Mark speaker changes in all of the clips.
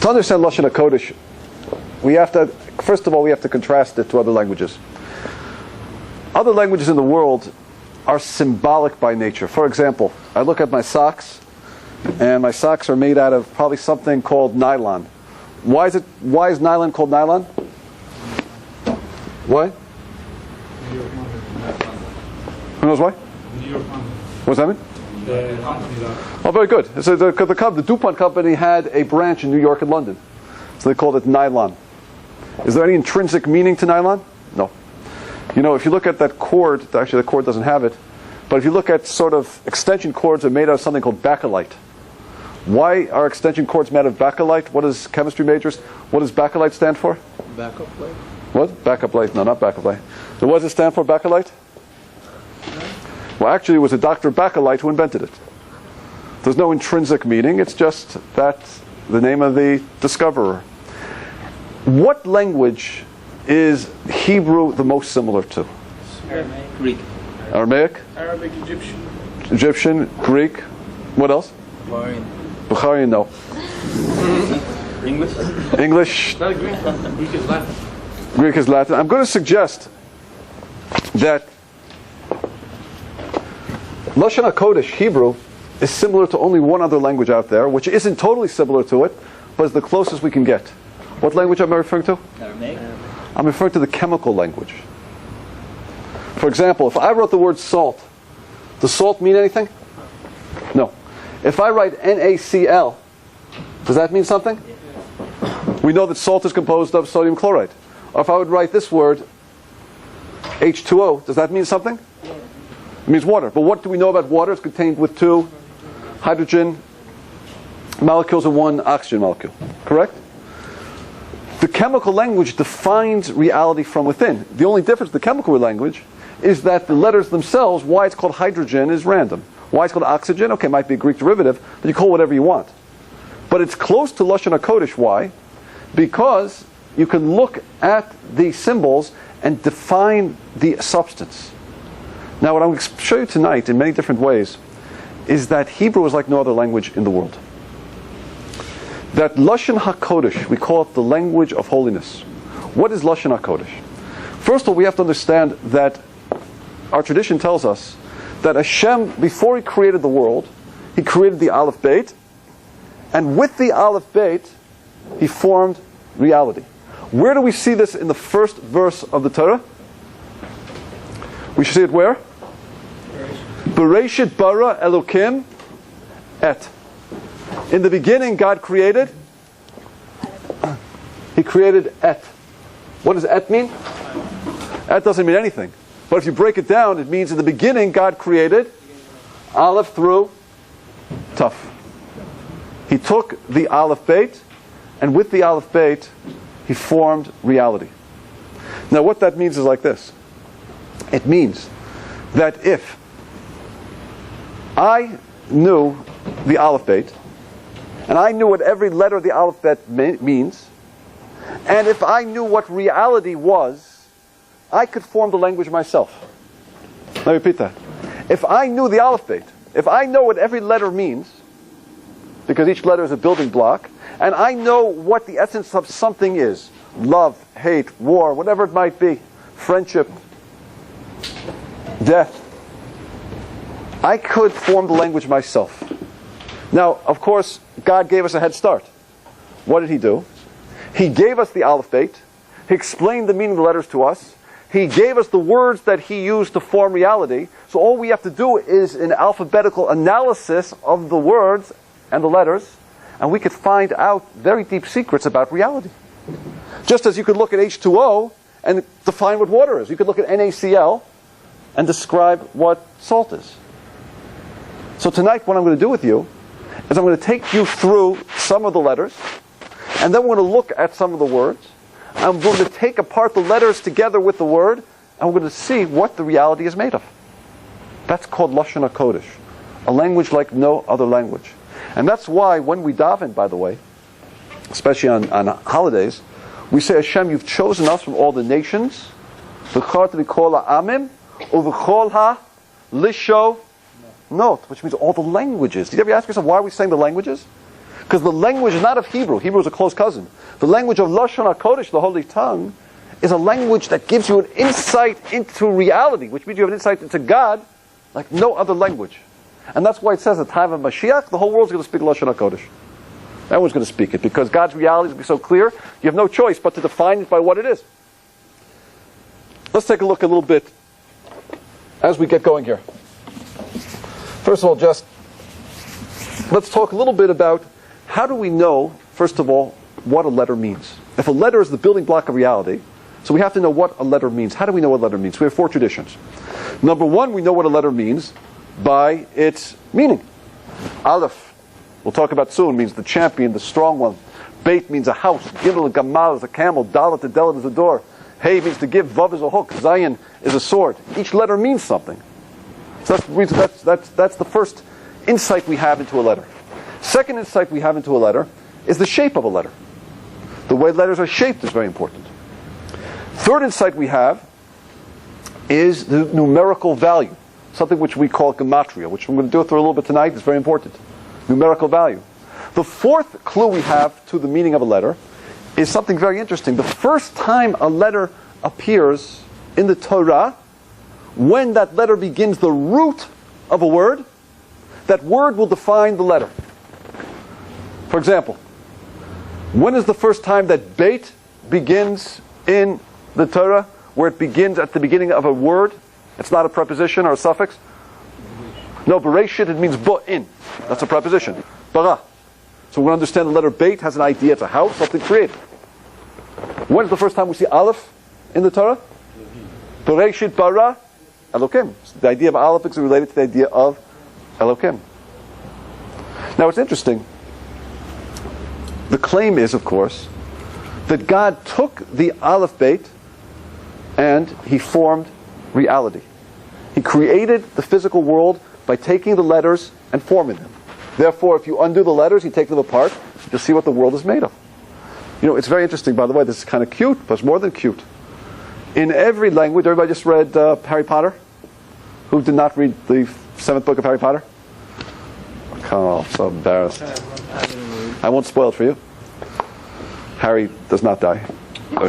Speaker 1: To understand Lashon HaKodesh, first of all, we have to contrast it to other languages. Other languages in the world are symbolic by nature. For example, I look at my socks, and my socks are made out of probably something called nylon. Why is nylon called nylon? Why? Who knows why? What does that mean? Oh, very good. So the DuPont company had a branch in New York and London. So they called it nylon. Is there any intrinsic meaning to nylon? No. You know, if you look at that cord, actually the cord doesn't have it, but if you look at sort of extension cords are made out of something called bakelite. Why are extension cords made of bakelite? What is chemistry majors? What does bakelite stand for?
Speaker 2: Backup light.
Speaker 1: What? Backup light? No, not backup light. So what does it stand for, bakelite? Well, actually, it was a Dr. Bakelite who invented it. There's no intrinsic meaning. It's just that's the name of the discoverer. What language is Hebrew the most similar to?
Speaker 2: Aramaic. Greek.
Speaker 1: Aramaic?
Speaker 3: Arabic, Egyptian.
Speaker 1: Egyptian, Greek. What else?
Speaker 2: Bukharian.
Speaker 1: Bukharian, no.
Speaker 2: English.
Speaker 1: English.
Speaker 3: Not Greek. Greek is Latin.
Speaker 1: Greek is Latin. I'm going to suggest that Lashon HaKodesh, Hebrew, is similar to only one other language out there, which isn't totally similar to it, but is the closest we can get. What language am I referring to?
Speaker 2: Aramaic.
Speaker 1: I'm referring to the chemical language. For example, if I wrote the word salt, does salt mean anything? No. If I write NaCl, does that mean something? We know that salt is composed of sodium chloride. Or if I would write this word, H2O, does that mean something? It means water. But what do we know about water? It's contained with 2 hydrogen molecules and 1 oxygen molecule. Correct? The chemical language defines reality from within. The only difference with the chemical language is that the letters themselves, why it's called hydrogen, is random. Why it's called oxygen, okay, it might be a Greek derivative, but you call it whatever you want. But it's close to Lashon HaKodesh. Why? Because you can look at the symbols and define the substance. Now, what I'm going to show you tonight in many different ways is that Hebrew is like no other language in the world. That Lashon HaKodesh, we call it the language of holiness. What is Lashon HaKodesh? First of all, we have to understand that our tradition tells us that Hashem, before He created the world, He created the Aleph Beit, and with the Aleph Beit, He formed reality. Where do we see this in the first verse of the Torah? We should see it where? Bereshit bara Elokim et. In the beginning, God created. He created et. What does et mean? Et doesn't mean anything. But if you break it down, it means in the beginning, God created Aleph through Taf. He took the Aleph Beit, and with the Aleph Beit, He formed reality. Now, what that means is like this. It means that if I knew the Aleph Beit, and I knew what every letter of the Aleph Beit means, and if I knew what reality was, I could form the language myself. Let me repeat that. If I knew the Aleph Beit, if I know what every letter means, because each letter is a building block, and I know what the essence of something is, love, hate, war, whatever it might be, friendship, death, I could form the language myself. Now, of course, God gave us a head start. What did He do? He gave us the Aleph Beit. He explained the meaning of the letters to us. He gave us the words that He used to form reality. So all we have to do is an alphabetical analysis of the words and the letters, and we could find out very deep secrets about reality. Just as you could look at H2O and define what water is. You could look at NaCl and describe what salt is. So tonight, what I'm going to do with you is I'm going to take you through some of the letters, and then we're going to look at some of the words. I'm going to take apart the letters together with the word, and we're going to see what the reality is made of. That's called Lashon HaKodesh, a language like no other language. And that's why when we daven, by the way, especially on holidays, we say, Hashem, you've chosen us from all the nations, v'chart v'kol ha'amim, u'v'chol ha-lisho not, which means all the languages. Did you ever ask yourself, why are we saying the languages? Because the language is not of Hebrew. Hebrew is a close cousin. The language of Lashon HaKodesh, the Holy Tongue, is a language that gives you an insight into reality, which means you have an insight into God like no other language. And that's why it says at the time of Mashiach, the whole world's going to speak Lashon HaKodesh. Everyone's going to speak it, because God's reality is going to be so clear, you have no choice but to define it by what it is. Let's take a look a little bit as we get going here. First of all, just let's talk a little bit about how do we know, first of all, what a letter means. If a letter is the building block of reality, so we have to know what a letter means. How do we know what a letter means? We have 4 traditions. Number 1, we know what a letter means by its meaning. Aleph, we'll talk about soon, means the champion, the strong one. Beit means a house. Gimel and Gamal is a camel. Dalet and Delet is a door. Hey means to give. Vav is a hook. Zayin is a sword. Each letter means something. So that's the first insight we have into a letter. Second insight we have into a letter is the shape of a letter. The way letters are shaped is very important. Third insight we have is the numerical value, something which we call gematria, which I'm going to do through a little bit tonight. It's very important. Numerical value. The fourth clue we have to the meaning of a letter is something very interesting. The first time a letter appears in the Torah, when that letter begins the root of a word, that word will define the letter. For example, when is the first time that Beit begins in the Torah, where it begins at the beginning of a word? It's not a preposition or a suffix. No, Bereshit, it means bo'in. That's a preposition. Bara. So we understand the letter Beit has an idea. It's a house, something created. When is the first time we see Aleph in the Torah? Bereshit bara Elokim. So the idea of Aleph is related to the idea of Elokim. Now it's interesting. The claim is, of course, that God took the Aleph Beit and He formed reality. He created the physical world by taking the letters and forming them. Therefore, if you undo the letters, you take them apart, you'll see what the world is made of. You know, it's very interesting, by the way, this is kind of cute, but it's more than cute. In every language, everybody just read Harry Potter? Who did not read the 7th book of Harry Potter? Oh, I'm so embarrassed. I won't spoil it for you. Harry does not die. Oh,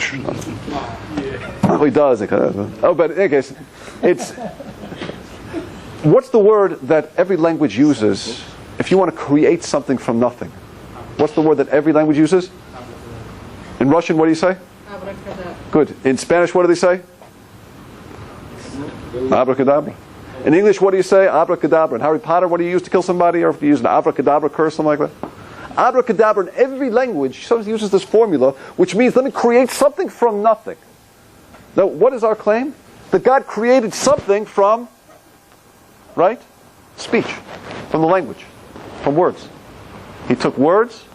Speaker 1: he does. Oh, but in any case, it's... What's the word that every language uses if you want to create something from nothing? What's the word that every language uses? In Russian, what do you say?
Speaker 4: Abracadabra.
Speaker 1: Good. In Spanish, what do they say? Abracadabra. In English, what do you say? Abracadabra. In Harry Potter, what do you use to kill somebody? Or if you use an abracadabra curse, something like that? Abracadabra in every language sometimes uses this formula, which means let me create something from nothing. Now, what is our claim? That God created something from, right? Speech. From the language. From words. He took words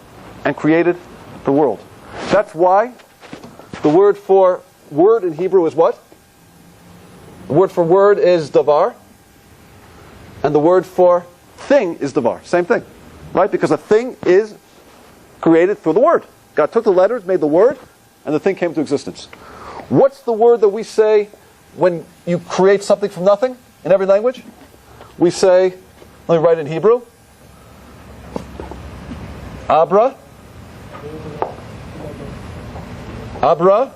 Speaker 1: and created the world. That's why the word for word in Hebrew is what? The word for word is davar. And the word for thing is davar. Same thing. Right? Because a thing is created through the word. God took the letters, made the word, and the thing came to existence. What's the word that we say when you create something from nothing in every language? We say, let me write it in Hebrew. Abra. Abra.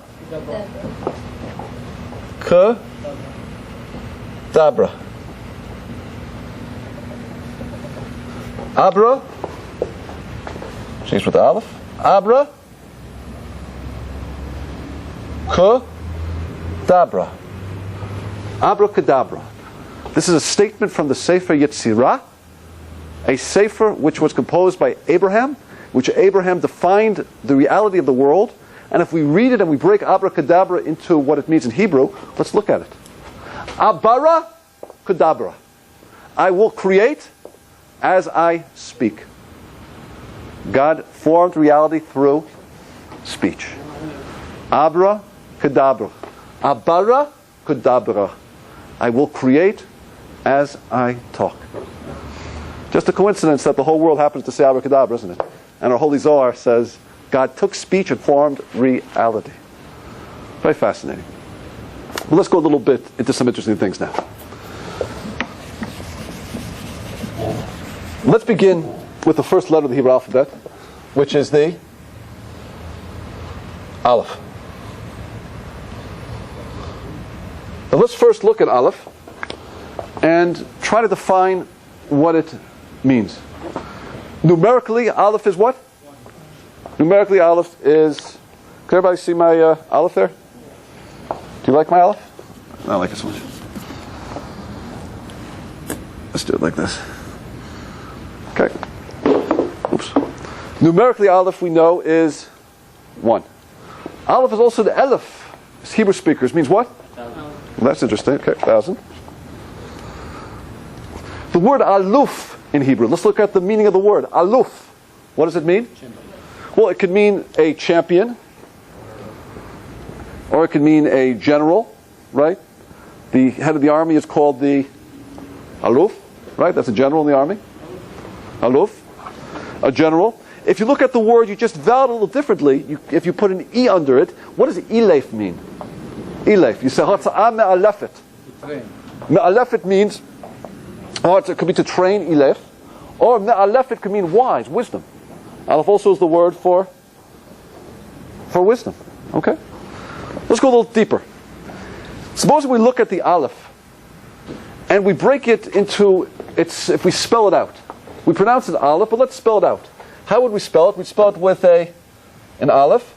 Speaker 1: Dabra. Abra. She's with the Aleph. Abra. Dabra. Abracadabra. This is a statement from the Sefer Yetzirah, a sefer which was composed by Abraham, which Abraham defined the reality of the world. And if we read it and we break abracadabra into what it means in Hebrew, let's look at it. Abara kadabra. I will create as I speak. God formed reality through speech. Abra kadabra. Abara kadabra. I will create as I talk. Just a coincidence that the whole world happens to say abracadabra, isn't it? And our Holy Zohar says God took speech and formed reality. Very fascinating. Well, let's go a little bit into some interesting things now. Let's begin with the first letter of the Hebrew alphabet, which is the Aleph. Now let's first look at Aleph and try to define what it means. Numerically, Aleph is what? Numerically, Aleph is... Can everybody see my Aleph there? Do you like my Aleph? I don't like it so much. Let's do it like this. Okay. Oops. Numerically, Aleph we know is 1. Aleph is also the Aleph. As Hebrew speakers means what?
Speaker 2: 1,000.
Speaker 1: Well, that's interesting. Okay, 1,000. The word aluf in Hebrew. Let's look at the meaning of the word aluf. What does it mean? Well, it could mean a champion, or it could mean a general, right? The head of the army is called the aluf, right? That's a general in the army. Aluf, a general. If you look at the word, you just vowel it a little differently. If you put an E under it, what does ilef mean? Ilef. You say, Hatza'ah me'alefet. Me'alefet means, or it could be to train, ilef. Or me'alefet could mean wise, wisdom. Aleph also is the word for wisdom. Okay? Let's go a little deeper. Suppose we look at the Aleph and we break it into if we spell it out. We pronounce it Aleph, but let's spell it out. How would we spell it? We'd spell it with an Aleph,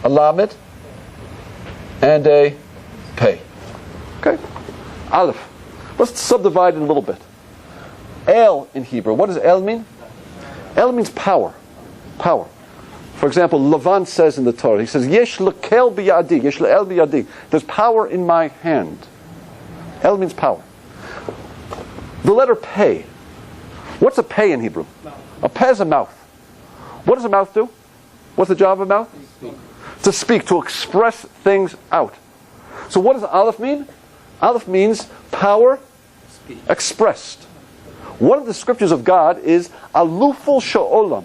Speaker 1: a Lamed, and a Pei. Okay? Aleph. Let's subdivide it a little bit. El in Hebrew. What does El mean? El means power. Power. For example, Lavan says in the Torah, he says, Yesh lekel biyadi, yesh le'el biyadi. There's power in my hand. El means power. The letter Pei. What's a Pei in Hebrew? A Pei is a mouth. What does a mouth do? What's the job of a mouth? To speak, to express things out. So what does Aleph mean? Aleph means power expressed. One of the scriptures of God is Aluful Sha'olam,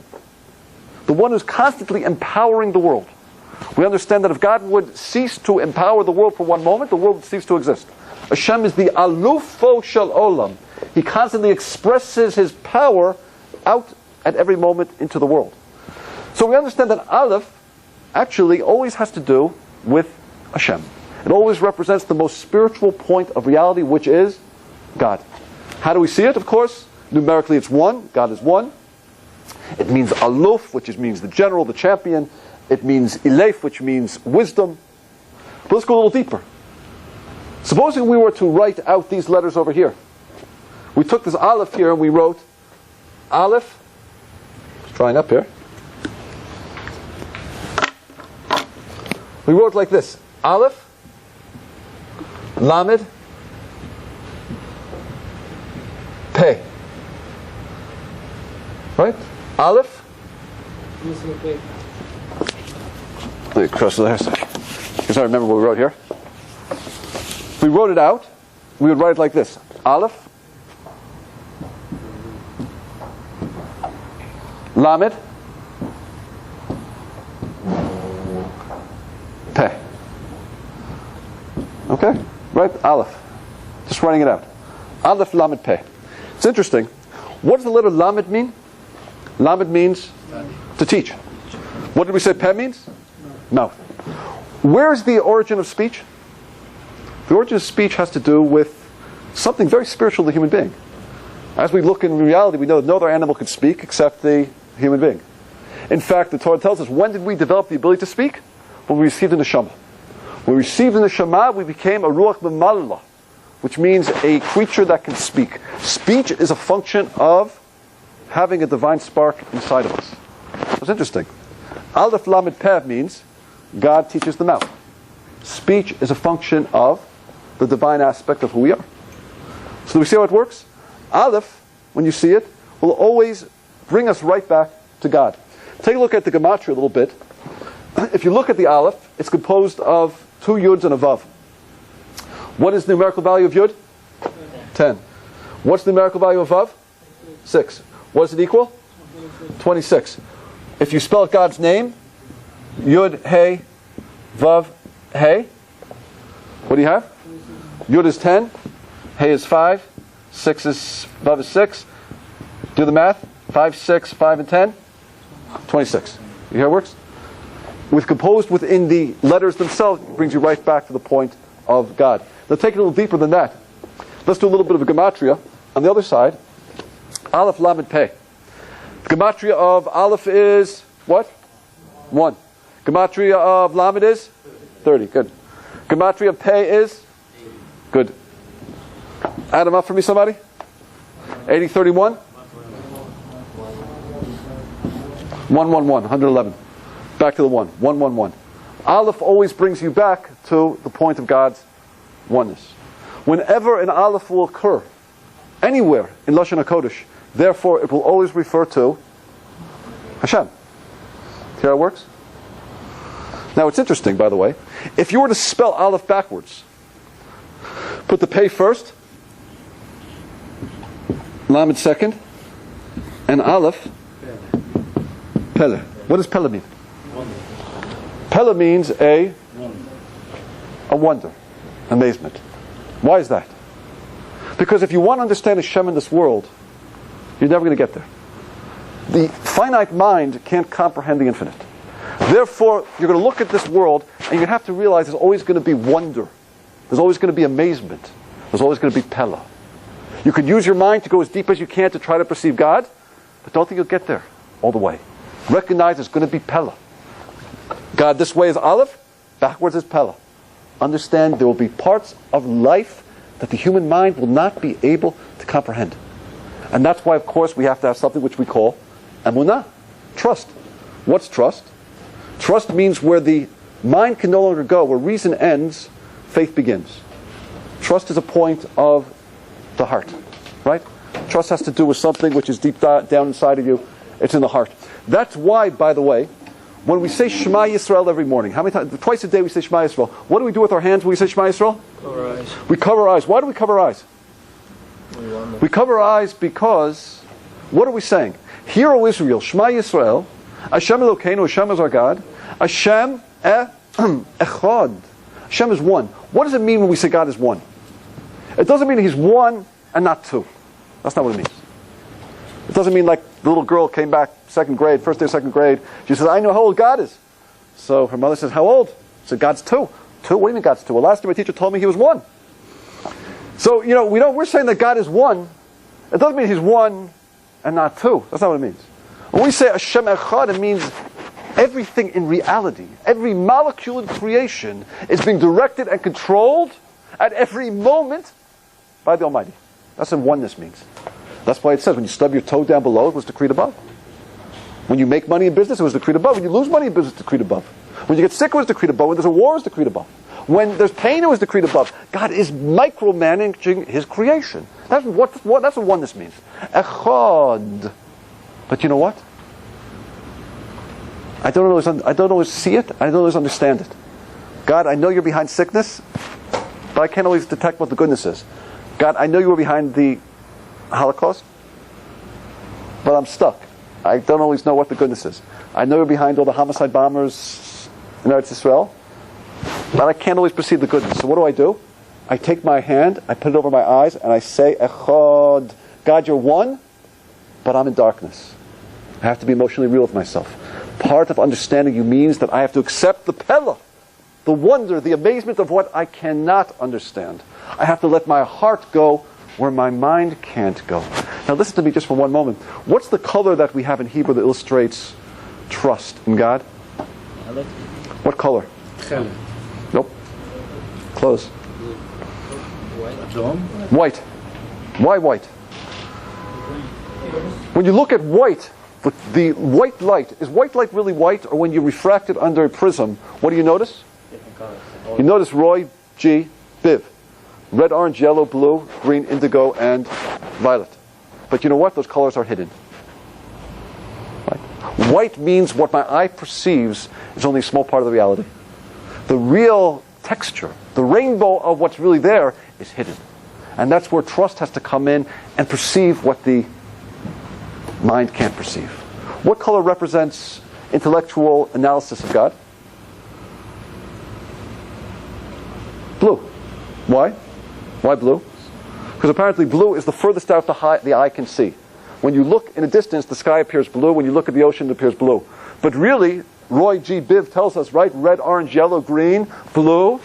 Speaker 1: the one who's constantly empowering the world. We understand that if God would cease to empower the world for one moment, the world would cease to exist. Hashem is the Alufo Sha'olam. He constantly expresses His power out at every moment into the world. So we understand that Aleph actually always has to do with Hashem. It always represents the most spiritual point of reality, which is God. How do we see it? Of course, numerically it's 1. God is 1. It means aluf, which means the general, the champion. It means ilef, which means wisdom. But let's go a little deeper. Supposing we were to write out these letters over here. We took this aleph here and we wrote aleph. It's drying up here. We wrote like this. Aleph, Lamed, Pei. Right? Aleph. Let me cross the last. Because I remember what we wrote here. If we wrote it out, we would write it like this. Aleph, Lamed, Pei. Okay? Right? Aleph. Just writing it out. Aleph, Lamed, Pei. It's interesting. What does the letter Lamed mean? Lamed means to teach. What did we say Pei means? Mouth. Where is the origin of speech? The origin of speech has to do with something very spiritual to the human being. As we look in reality, we know that no other animal could speak except the human being. In fact, the Torah tells us, when did we develop the ability to speak? When we received the neshama. When we received the neshama, we became a ruach b'mallah, which means a creature that can speak. Speech is a function of having a divine spark inside of us. It's interesting. Aleph Lamed Pei means God teaches the mouth. Speech is a function of the divine aspect of who we are. So do we see how it works? Aleph, when you see it, will always bring us right back to God. Take a look at the gematria a little bit. If you look at the Aleph, it's composed of 2 yuds and a vav. What is the numerical value of yud? 10. What's the numerical value of vav? 6. What does it equal? 26. If you spell God's name, yud, hey, vav, hey, what do you have? Yud is 10, hey is 5, 6 is, vav is 6. Do the math. 5, 6, 5, and 10. 26. You hear how it works? With composed within the letters themselves, it brings you right back to the point of God. Now take it a little deeper than that. Let's do a little bit of a gematria. On the other side, Aleph Lamed Peh. The gematria of Aleph is what? 1. Gematria of Lamed is 30. Good. Gematria of Peh is good. Add them up for me, somebody. 80, 31. 111. 111. Back to the 1. 111. Aleph always brings you back to the point of God's oneness. Whenever an Aleph will occur, anywhere in Lashon HaKodesh, therefore it will always refer to Hashem. See how it works? Now it's interesting, by the way. If you were to spell Aleph backwards, put the Pei first, Lamed second, and Aleph, Pele. What does Pele mean? Pele means a wonder, amazement. Why is that? Because if you want to understand Hashem in this world, you're never going to get there. The finite mind can't comprehend the infinite. Therefore, you're going to look at this world and you have to realize there's always going to be wonder. There's always going to be amazement. There's always going to be Pele. You could use your mind to go as deep as you can to try to perceive God, but don't think you'll get there all the way. Recognize there's going to be Pele. God this way is Aleph, backwards is Pele. Understand there will be parts of life that the human mind will not be able to comprehend. And that's why, of course, we have to have something which we call emunah, trust. What's trust? Trust means where the mind can no longer go, where reason ends, faith begins. Trust is a point of the heart, right? Trust has to do with something which is deep down inside of you. It's in the heart. That's why, by the way, when we say Shema Yisrael every morning, how many times? Twice a day we say Shema Yisrael. What do we do with our hands when we say Shema Yisrael?
Speaker 2: Cover eyes.
Speaker 1: We cover our eyes. Why do we cover our eyes? We cover our eyes because, what are we saying? Hear, O Israel, Shema Yisrael, Hashem Elokeinu, Hashem is our God, Hashem Echad. Hashem is one. What does it mean when we say God is one? It doesn't mean He's one and not two. That's not what it means. It doesn't mean like the little girl came back second grade, first day of second grade. She says, I know how old God is. So her mother says, how old? She said, God's two. Two? What do you mean God's two? Well, last time my teacher told me He was one. So, we're saying that God is one. It doesn't mean He's one and not two. That's not what it means. When we say Hashem Echad, it means everything in reality, every molecule in creation is being directed and controlled at every moment by the Almighty. That's what oneness means. That's why it says when you stub your toe down below, it was decreed above. When you make money in business, it was decreed above. When you lose money in business, it was decreed above. When you get sick, it was decreed above. When there's a war, it was decreed above. When there's pain, it was decreed above. God is micromanaging His creation. That's what oneness means. Echad. But you know what? I don't always see it. I don't always understand it. God, I know You're behind sickness, but I can't always detect what the goodness is. God, I know You were behind the Holocaust, but I'm stuck. I don't always know what the goodness is. I know You're behind all the homicide bombers in Eretz Yisrael, but I can't always perceive the goodness. So what do? I take my hand, I put it over my eyes, and I say, Echad. God, You're one, but I'm in darkness. I have to be emotionally real with myself. Part of understanding You means that I have to accept the Pele, the wonder, the amazement of what I cannot understand. I have to let my heart go where my mind can't go. Now listen to me just for one moment. What's the color that we have in Hebrew that illustrates trust in God? What color? Nope. Close. White. Why white? When you look at white, the white light, is white light really white, or when you refract it under a prism, what do you notice? You notice Roy, G, Biv. Red, orange, yellow, blue, green, indigo, and violet. But you know what? Those colors are hidden. Right? White means what my eye perceives is only a small part of the reality. The real texture, the rainbow of what's really there is hidden. And that's where trust has to come in and perceive what the mind can't perceive. What color represents intellectual analysis of God? Blue. Why? Why blue? Because apparently blue is the furthest out the eye can see. When you look in a distance, the sky appears blue. When you look at the ocean, it appears blue. But really, Roy G. Biv tells us, right? Red, orange, yellow, green, blue,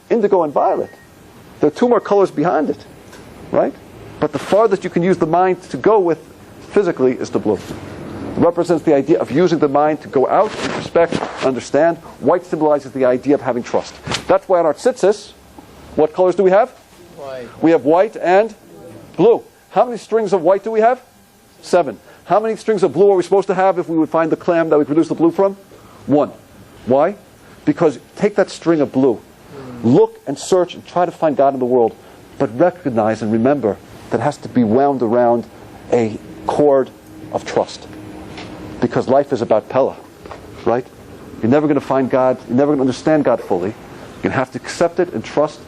Speaker 1: indigo, and violet. There are two more colors behind it, right? But the farthest you can use the mind to go with physically is the blue. It represents the idea of using the mind to go out, introspect, understand. White symbolizes the idea of having trust. That's why on our tzitzis, what colors do we have?
Speaker 2: White.
Speaker 1: We have white and blue. How many strings of white do we have? 7. How many strings of blue are we supposed to have if we would find the clam that we produce the blue from? 1. Why? Because take that string of blue, look and search and try to find God in the world, but recognize and remember that it has to be wound around a cord of trust. Because life is about Pella, right? You're never going to find God, you're never going to understand God fully. You're going to have to accept it and trust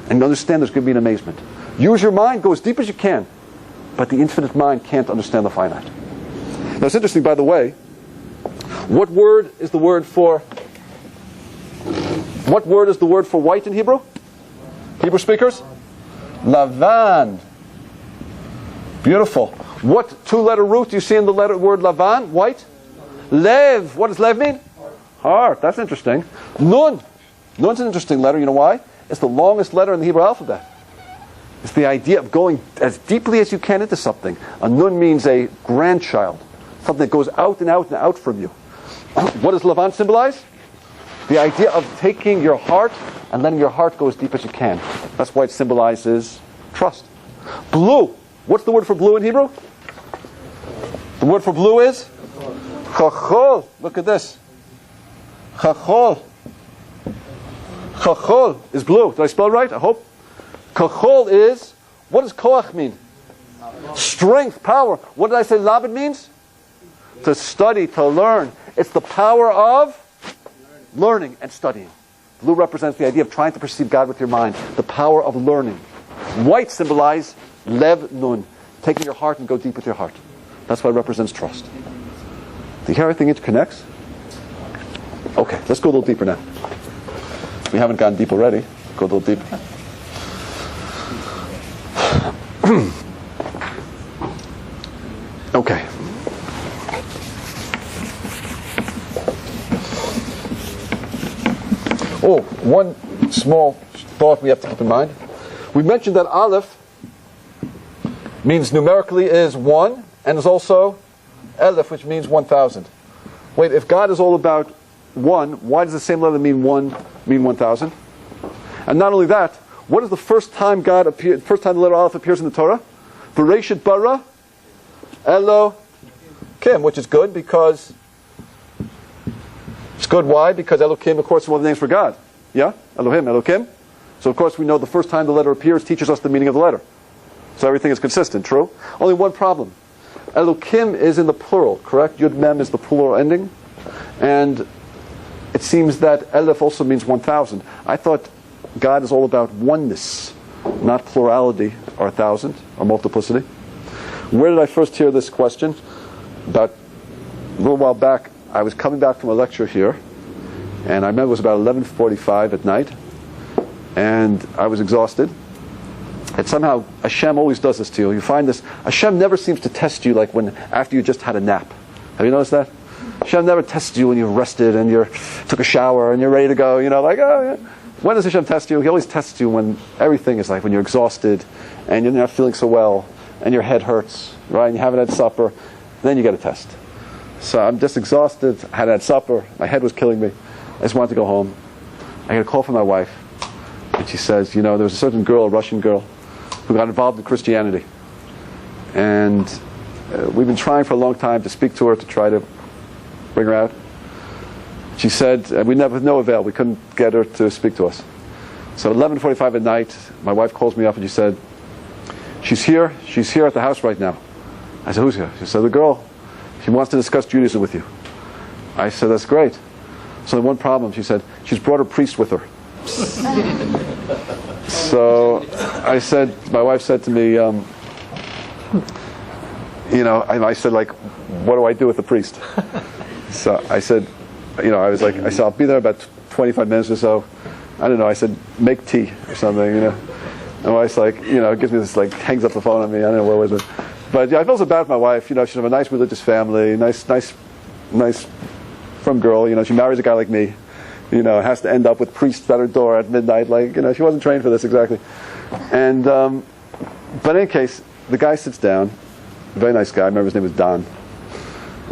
Speaker 1: and understand there's going to be an amazement. Use your mind, go as deep as you can, but the infinite mind can't understand the finite. Now it's interesting, by the way, what word is the word for white in Hebrew? Hebrew speakers? Lavan. Beautiful. What 2-letter root do you see in the word Lavan? White? Lev. What does Lev mean? Heart. That's interesting. Nun. Nun's an interesting letter. You know why? It's the longest letter in the Hebrew alphabet. It's the idea of going as deeply as you can into something. A nun means a grandchild. Something that goes out and out and out from you. What does Lavan symbolize? The idea of taking your heart and letting your heart go as deep as you can. That's why it symbolizes trust. Blue. What's the word for blue in Hebrew? The word for blue is chachol. Look at this. Chachol. Chachol is blue. Did I spell it right? I hope. Chachol is, what does koach mean? Strength, power. What did I say labed means? To study, to learn. It's the power of learning and studying. Blue represents the idea of trying to perceive God with your mind. The power of learning. White symbolize lev nun. Taking your heart and go deep with your heart. That's why it represents trust. Do you hear everything interconnects? Okay, let's go a little deeper now. We haven't gone deep already. Go a little deeper. Okay. Oh, one small thought we have to keep in mind. We mentioned that Aleph means numerically is 1 and is also Aleph, which means 1,000. Wait, if God is all about 1, why does the same letter mean 1 mean 1,000? And not only that, what is the first time God appeared? First time the letter Aleph appears in the Torah? Bereshit bara Elokim, which is good because it's good. Why? Because Elokim, of course, is one of the names for God. Yeah, Elohim, Elokim. So of course we know the first time the letter appears teaches us the meaning of the letter. So everything is consistent. True. Only one problem. Elokim is in the plural, correct? Yud Mem is the plural ending, and it seems that Aleph also means 1,000. I thought God is all about oneness, not plurality or 1,000 or multiplicity. Where did I first hear this question? About a little while back, I was coming back from a lecture here, and I remember it was about 11:45 at night, and I was exhausted. And somehow Hashem always does this to you. You find this, Hashem never seems to test you like when after you just had a nap. Have you noticed that? Hashem never tests you when you've rested and you took a shower and you're ready to go, like, oh yeah. When does Hashem test you? He always tests you when everything is like, when you're exhausted and you're not feeling so well and your head hurts, right? And you haven't had supper, then you get a test. So I'm just exhausted, I hadn't had supper, my head was killing me. I just wanted to go home. I get a call from my wife, and she says, there was a certain girl, a Russian girl, who got involved in Christianity. And we've been trying for a long time to speak to her, to try to bring her out. She said, we never, no avail, we couldn't get her to speak to us. So at 11:45 at night, my wife calls me up and she said, she's here at the house right now. I said, who's here? She said, the girl, she wants to discuss Judaism with you. I said, that's great. So the one problem, she said, she's brought her priest with her. So I said, my wife said to me, I said, like, what do I do with the priest? So I said, I said, I'll be there about 25 minutes or so. I don't know, I said, make tea or something, And my wife's like, gives me this, like, hangs up the phone on me. I don't know, what was it? But yeah, I feel so bad for my wife. She's from a nice religious family, nice from girl. She marries a guy like me. Has to end up with priests at her door at midnight. She wasn't trained for this exactly. And but in any case, the guy sits down. Very nice guy. I remember his name was Don.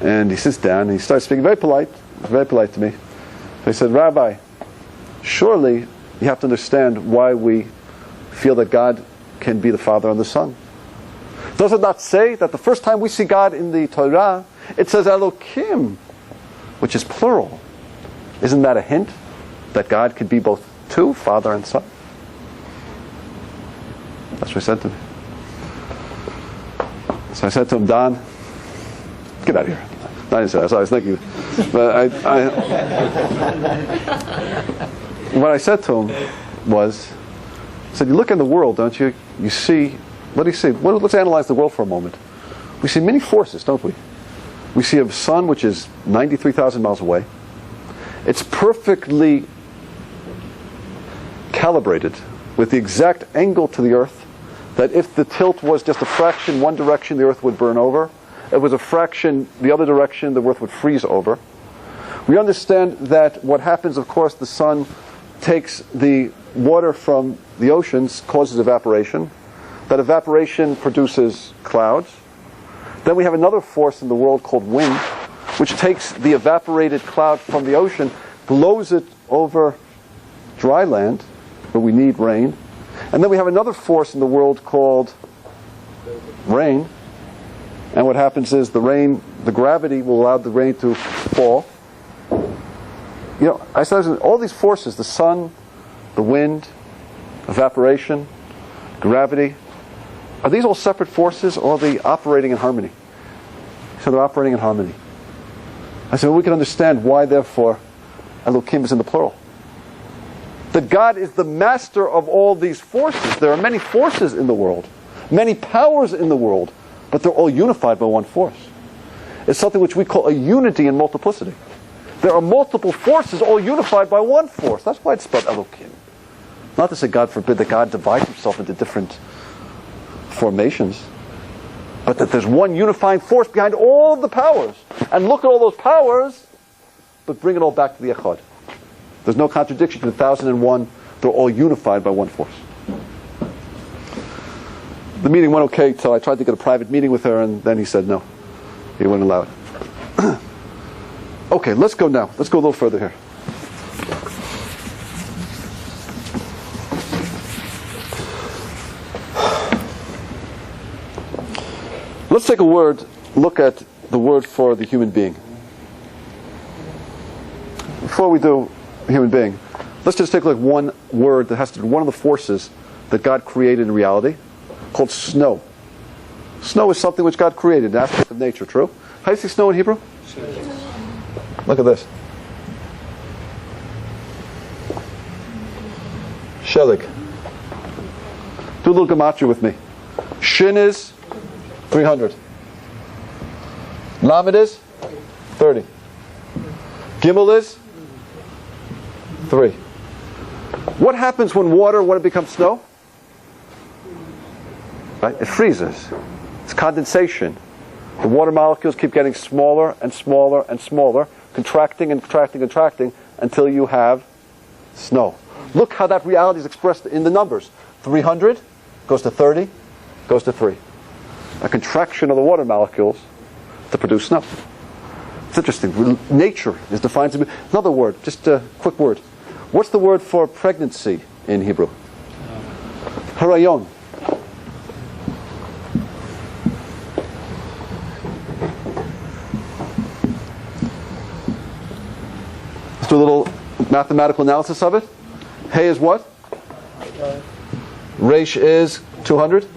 Speaker 1: And he sits down and he starts speaking very polite to me. He said, "Rabbi, surely you have to understand why we feel that God can be the Father and the Son. Does it not say that the first time we see God in the Torah, it says Elokim, which is plural? Isn't that a hint that God could be both two, Father and Son?" That's what he said to me. So I said to him, "Don, get out of here." No, I didn't say that. I was thinking. But what I said to him was, I said, "You look in the world, don't you? You see, what do you see? Let's analyze the world for a moment. We see many forces, don't we? We see a sun which is 93,000 miles away. It's perfectly calibrated with the exact angle to the Earth, that if the tilt was just a fraction one direction, the Earth would burn over. If it was a fraction the other direction, the Earth would freeze over. We understand that what happens, of course, the sun takes the water from the oceans, causes evaporation. That evaporation produces clouds. Then we have another force in the world called wind, which takes the evaporated cloud from the ocean, blows it over dry land, where we need rain. And then we have another force in the world called rain. And what happens is the gravity will allow the rain to fall. I said all these forces, the sun, the wind, evaporation, gravity, are these all separate forces, or are they operating in harmony? So they're operating in harmony. I said, we can understand why, therefore, Elokim is in the plural. That God is the master of all these forces. There are many forces in the world, many powers in the world, but they're all unified by one force. It's something which we call a unity in multiplicity. There are multiple forces all unified by one force. That's why it's spelled Elokim. Not to say, God forbid, that God divides himself into different formations, but that there's one unifying force behind all the powers. And look at all those powers, but bring it all back to the Echad. There's no contradiction to the 1001. They're all unified by one force. The meeting went okay till I tried to get a private meeting with her, and then he said no. He wouldn't allow it. Okay, let's go now. Let's go a little further here. Let's take a look at the word for the human being. Before we do human being, let's just take a look at one word that has to do with one of the forces that God created in reality, called snow. Snow is something which God created, an aspect of nature, true? How do you say snow in Hebrew? Look at this. Shelig. Do a little gematria with me. Shin is 300. Lamed is 30. Gimel is 3. What happens when it becomes snow? Right? It freezes. It's condensation. The water molecules keep getting smaller and smaller and smaller, contracting and contracting and contracting until you have snow. Look how that reality is expressed in the numbers. 300 goes to 30, goes to 3. A contraction of the water molecules to produce snow. It's interesting. Nature is defined to be... Another word, just a quick word. What's the word for pregnancy in Hebrew? Harayon. Let's do a little mathematical analysis of it. Hey is what? Reish is 200.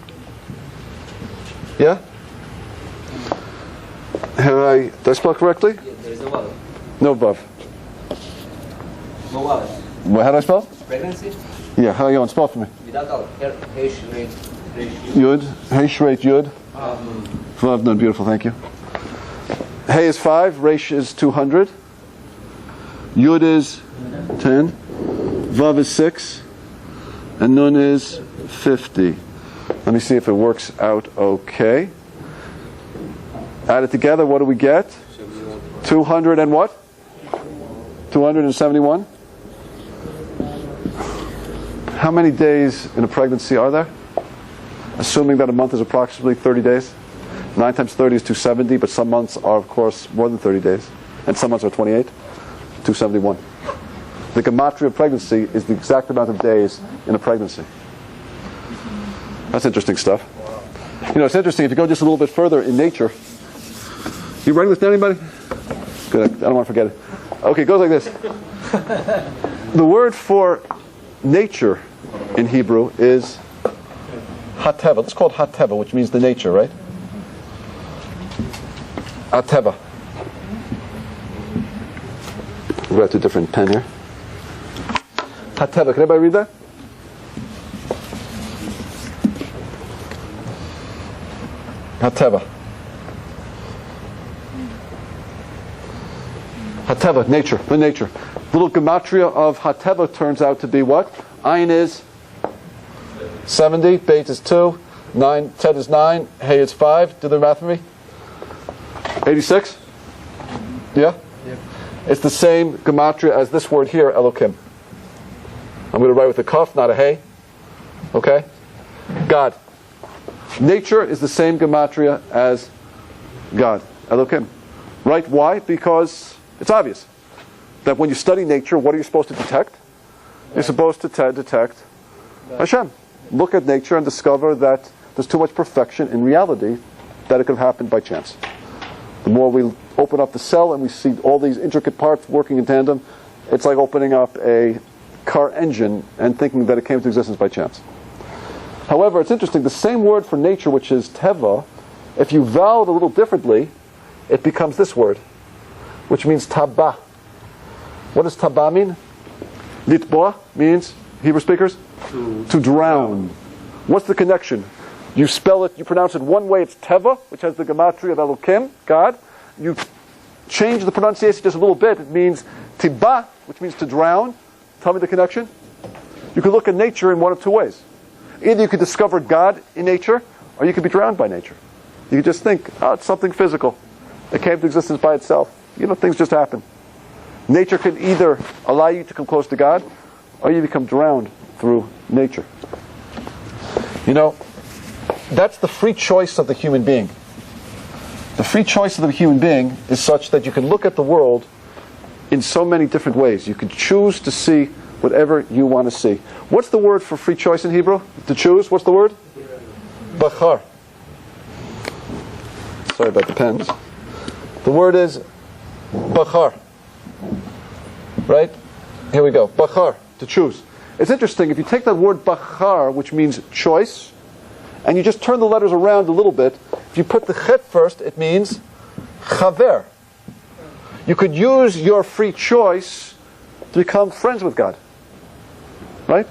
Speaker 1: Yeah? Did I spell correctly?
Speaker 2: Yeah, there is no vav.
Speaker 1: No vav.
Speaker 2: No vav.
Speaker 1: Well, how do I spell?
Speaker 2: Pregnancy?
Speaker 1: Yeah, how you spell for me?
Speaker 2: Without all. Hesh, rate,
Speaker 1: Yud. Heish, rate, Yud. Vav, nun. Beautiful, thank you. Hey is 5. Reish is 200. Yud is 10. Vav is 6. And Nun is 50. Let me see if it works out okay. Add it together, what do we get? 200 and what? 271. How many days in a pregnancy are there? Assuming that a month is approximately 30 days. 9 times 30 is 270, but some months are, of course, more than 30 days. And some months are 28. 271. The gematria of pregnancy is the exact amount of days in a pregnancy. That's interesting stuff. You know, it's interesting if you go just a little bit further in nature. You writing this down, anybody? Good, I don't want to forget it. Okay, it goes like this. The word for nature in Hebrew is hateva. Let's call it hateva, which means the nature, right? Hateva. We'll write a different pen here. Hateva. Can anybody read that? Hateva. Hateva, nature, the nature. Little gematria of Hateva turns out to be what? Ayin is 70, Beit is 2, 9, Tet is 9, Hey is 5. Do the math for me. 86? Yeah? Yep. It's the same gematria as this word here, Elokim. I'm going to write with a kaf, not a hey. Okay? God. Nature is the same gematria as God, Elokim. Right? Why? Because it's obvious that when you study nature, what are you supposed to detect? You're supposed to detect Hashem. Look at nature and discover that there's too much perfection in reality that it could have happened by chance. The more we open up the cell and we see all these intricate parts working in tandem, it's like opening up a car engine and thinking that it came to existence by chance. However, it's interesting, the same word for nature, which is teva, if you vowel it a little differently, it becomes this word, which means taba. What does taba mean? Litboa means, Hebrew speakers? To drown. What's the connection? You spell it, you pronounce it one way, it's teva, which has the gematria of Elokim, God. You change the pronunciation just a little bit, it means tiba, which means to drown. Tell me the connection. You could look at nature in one of two ways. Either you could discover God in nature, or you could be drowned by nature. You could just think, oh, it's something physical. It came to existence by itself. You know, things just happen. Nature can either allow you to come close to God, or you become drowned through nature. You know, that's the free choice of the human being. The free choice of the human being is such that you can look at the world in so many different ways. You can choose to see whatever you want to see. What's the word for free choice in Hebrew? To choose, what's the word? Bachar. Sorry about the pens. The word is bachar. Right? Here we go. Bachar, to choose. It's interesting, if you take that word bachar, which means choice, and you just turn the letters around a little bit, if you put the chet first, it means chaver. You could use your free choice to become friends with God. Right?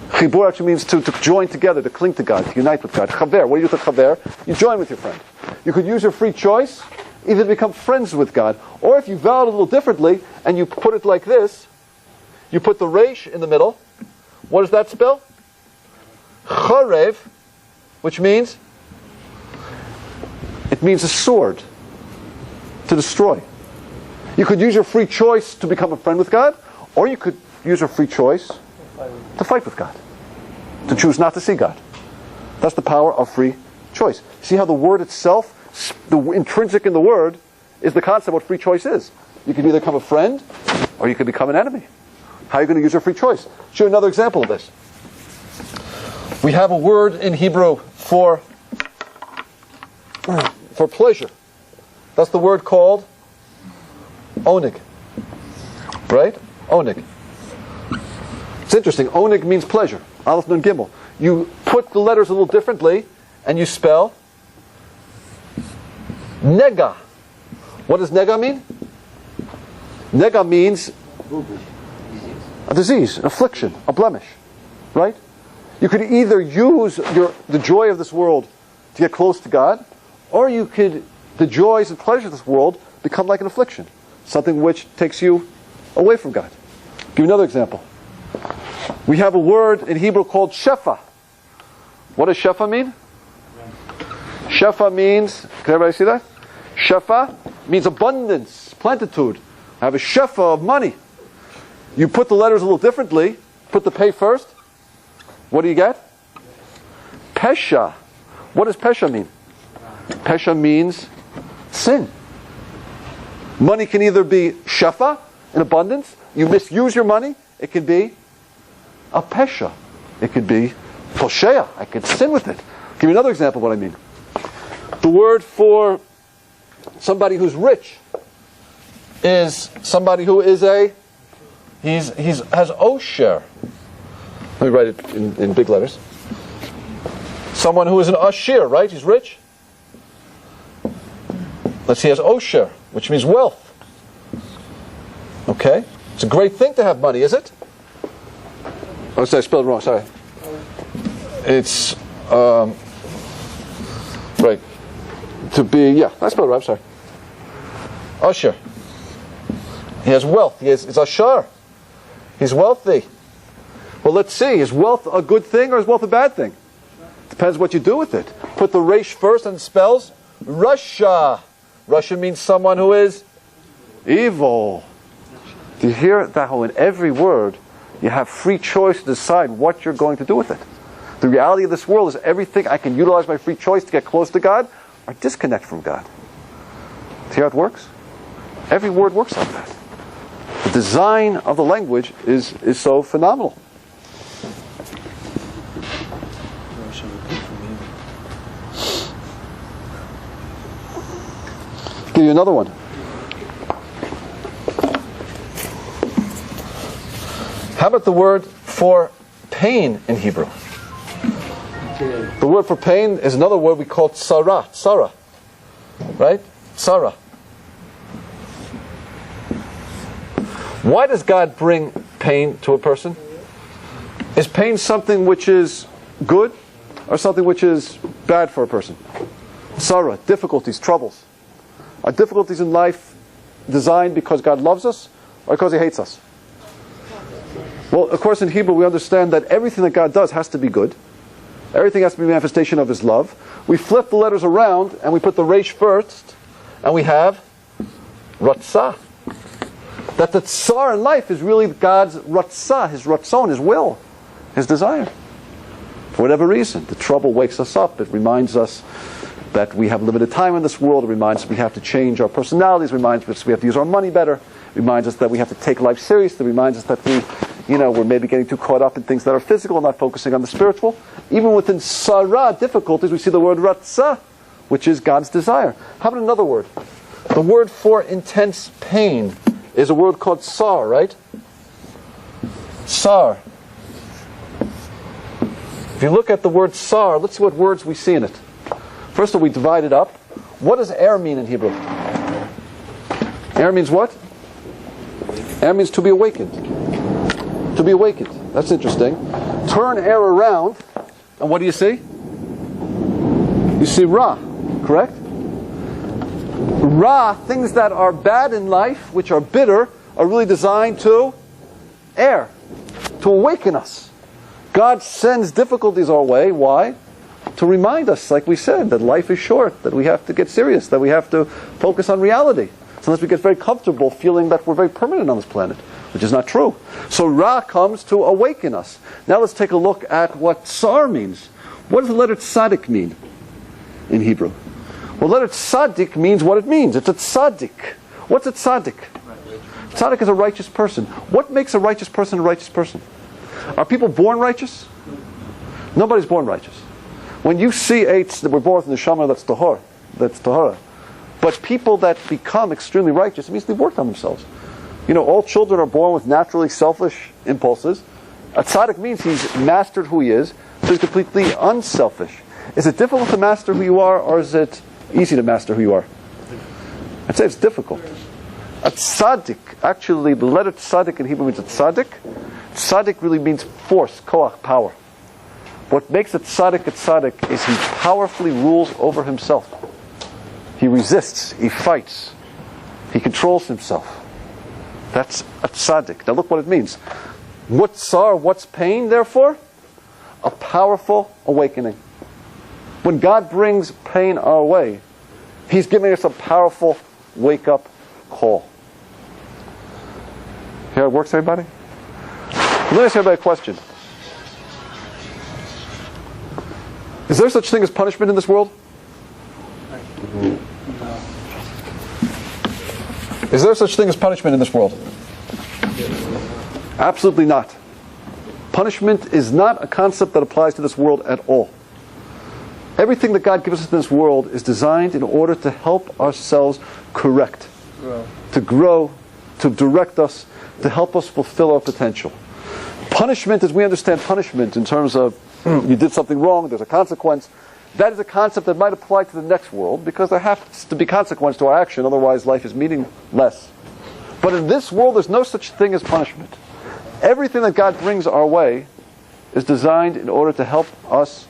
Speaker 1: Chibur actually means to join together, to cling to God, to unite with God. Chaver, what do you do with chaver? You join with your friend. You could use your free choice either to become friends with God, or if you vow it a little differently, and you put it like this, you put the resh in the middle. What does that spell? Charev, which means? It means a sword, to destroy. You could use your free choice to become a friend with God, or you could use your free choice to fight with God, to choose not to see God. That's the power of free choice. See how the word itself, the intrinsic in the word, is the concept of what free choice is. You can either become a friend, or you can become an enemy. How are you going to use your free choice? Show you another example of this. We have a word in Hebrew for pleasure. That's the word called onig. Right? Onig. It's interesting. Onig means pleasure. Aleph Nun Gimel. You put the letters a little differently, and you spell nega. What does nega mean? Nega means a disease, an affliction, a blemish. Right? You could either use the joy of this world to get close to God, or you could, the joys and pleasures of this world become like an affliction, something which takes you away from God. I'll give you another example. We have a word in Hebrew called shefa. What does shefa mean? Shefa means, can everybody see that? Shefa means abundance, plenitude. I have a shefa of money. You put the letters a little differently. Put the pay first. What do you get? Pesha. What does pesha mean? Pesha means sin. Money can either be shefa, in abundance. You misuse your money. It can be a pesha. It could be poshea. I could sin with it. I'll give you another example of what I mean. The word for somebody who's rich is somebody who is has osher. Let me write it in big letters. Someone who is an ashir, right? He's rich. Let's see, he has osher, which means wealth. Okay? It's a great thing to have money, is it? Oh, sorry, I spelled it wrong, sorry. It's, right. To be, yeah, I spelled it right, I'm sorry. Usher. He has wealth. He's ashar. He's wealthy. Well, let's see. Is wealth a good thing or is wealth a bad thing? Depends what you do with it. Put the resh first and it spells Russia. Russia means someone who is evil. Do you hear that? How in every word you have free choice to decide what you're going to do with it. The reality of this world is everything I can utilize my free choice to get close to God or disconnect from God. See how it works? Every word works like that. The design of the language is so phenomenal. Give you another one. How about the word for pain in Hebrew? The word for pain is another word we call tsara. Tsara. Right? Tsara. Why does God bring pain to a person? Is pain something which is good or something which is bad for a person? Tsara, difficulties, troubles. Are difficulties in life designed because God loves us or because He hates us? Well, of course, in Hebrew we understand that everything that God does has to be good. Everything has to be a manifestation of His love. We flip the letters around and we put the resh first, and we have ratzah. That the tsar in life is really God's ratzah, His ratzon, His will, His desire. For whatever reason, the trouble wakes us up. It reminds us that we have limited time in this world. It reminds us we have to change our personalities. It reminds us we have to use our money better. It reminds us that we have to take life seriously. It reminds us that we're maybe getting too caught up in things that are physical and not focusing on the spiritual. Even within sarah, difficulties, we see the word ratzah, which is God's desire. How about another word? The word for intense pain is a word called sar, right? Sar. If you look at the word sar, let's see what words we see in it. First of all, we divide it up. What does air mean in Hebrew? Air means what? Air means to be awakened. To be awakened. That's interesting. Turn air around, and what do you see? You see ra, correct? Ra, things that are bad in life, which are bitter, are really designed to air, to awaken us. God sends difficulties our way. Why? To remind us, like we said, that life is short, that we have to get serious, that we have to focus on reality. Sometimes we get very comfortable feeling that we're very permanent on this planet, which is not true. So Ra comes to awaken us. Now let's take a look at what Tsar means. What does the letter Tzaddik mean in Hebrew? Well, the letter Tzaddik means what it means. It's a tzaddik. What's a tzaddik? Tzaddik is a righteous person. What makes a righteous person a righteous person? Are people born righteous? Nobody's born righteous. When you see that we're born with the neshama, that's tahara. But people that become extremely righteous, it means they've worked on themselves. All children are born with naturally selfish impulses. A tzaddik means he's mastered who he is, so he's completely unselfish. Is it difficult to master who you are, or is it easy to master who you are? I'd say it's difficult. A tzaddik, actually, the letter tzaddik in Hebrew means a tzaddik. Tzaddik really means force, koach, power. What makes a tzaddik is he powerfully rules over himself. He resists, he fights, he controls himself. That's a tzaddik. Now look what it means. What's tsar, what's pain, therefore? A powerful awakening. When God brings pain our way, He's giving us a powerful wake-up call. Here it works, everybody? Let me ask everybody a question. Is there such thing as punishment in this world? Is there such thing as punishment in this world? Absolutely not. Punishment is not a concept that applies to this world at all. Everything that God gives us in this world is designed in order to help ourselves correct, to grow, to direct us, to help us fulfill our potential. Punishment, as we understand punishment in terms of you did something wrong, there's a consequence, that is a concept that might apply to the next world because there has to be consequence to our action, otherwise life is meaningless. But in this world, there's no such thing as punishment. Everything that God brings our way is designed in order to help us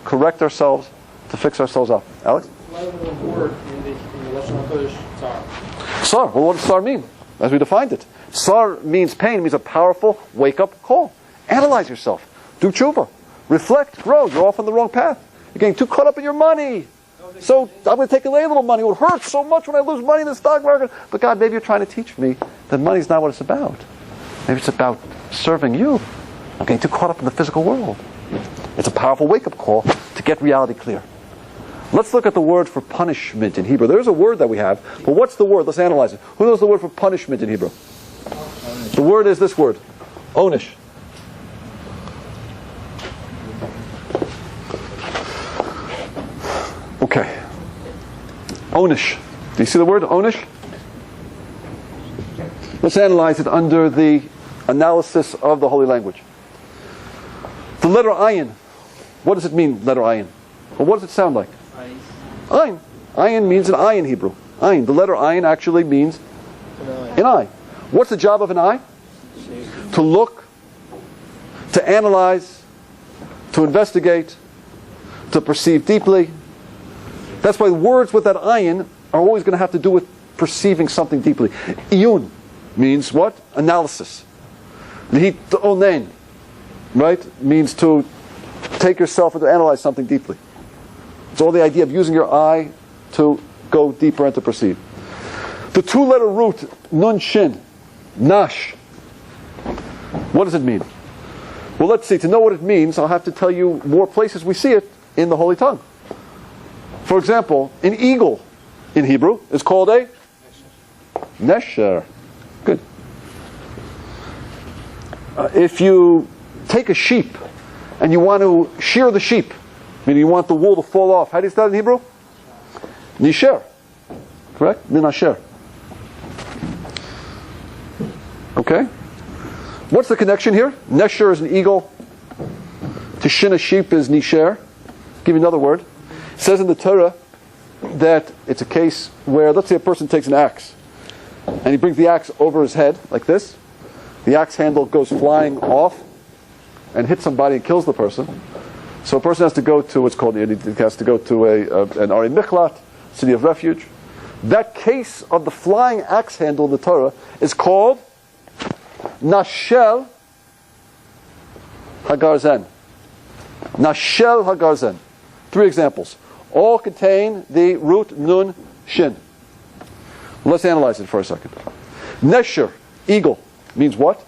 Speaker 1: correct ourselves, to fix ourselves up. Alex?
Speaker 3: Why would the word in the Lashon HaKodesh tzar?
Speaker 1: Sar. Well, what does sar mean? As we defined it. Sar means pain, means a powerful wake-up call. Analyze yourself. Do tshuva. Reflect, grow. You're off on the wrong path. You're getting too caught up in your money. So I'm going to take away a little money. It would hurt so much when I lose money in the stock market. But God, maybe you're trying to teach me that money's not what it's about. Maybe it's about serving you. I'm getting too caught up in the physical world. It's a powerful wake-up call to get reality clear. Let's look at the word for punishment in Hebrew. There's a word that we have, but what's the word? Let's analyze it. Who knows the word for punishment in Hebrew? The word is this word, onish. Okay. Onish. Do you see the word onish? Let's analyze it under the analysis of the Holy Language. The letter ayin. What does it mean, letter ayin? Well, what does it sound like? Ayin. Ayin means an eye in Hebrew. Ayin. The letter ayin actually means an eye. What's the job of an eye? To look, to analyze, to investigate, to perceive deeply. That's why words with that ayin are always going to have to do with perceiving something deeply. Iyun means what? Analysis. Onen, right? Means to take yourself and to analyze something deeply. It's all the idea of using your eye to go deeper and to perceive. The two-letter root, nun shin, nash. What does it mean? Well, let's see. To know what it means, I'll have to tell you more places we see it in the Holy Tongue. For example, an eagle in Hebrew is called a nesher. Good. If you take a sheep and you want to shear the sheep, meaning you want the wool to fall off, how do you say that in Hebrew? Nisher. Correct? Ninasher. Okay? What's the connection here? Nesher is an eagle. To shin a sheep is nisher. Give you another word. It says in the Torah that it's a case where, let's say a person takes an axe and he brings the axe over his head like this. The axe handle goes flying off and hits somebody and kills the person. So a person has to go to what's called, he has to go to an Ari Michlat, city of refuge. That case of the flying axe handle in the Torah is called Nashel Hagarzen. Nashel Hagarzen. 3 examples. All contain the root nun shin. Let's analyze it for a second. Nesher, eagle, means what?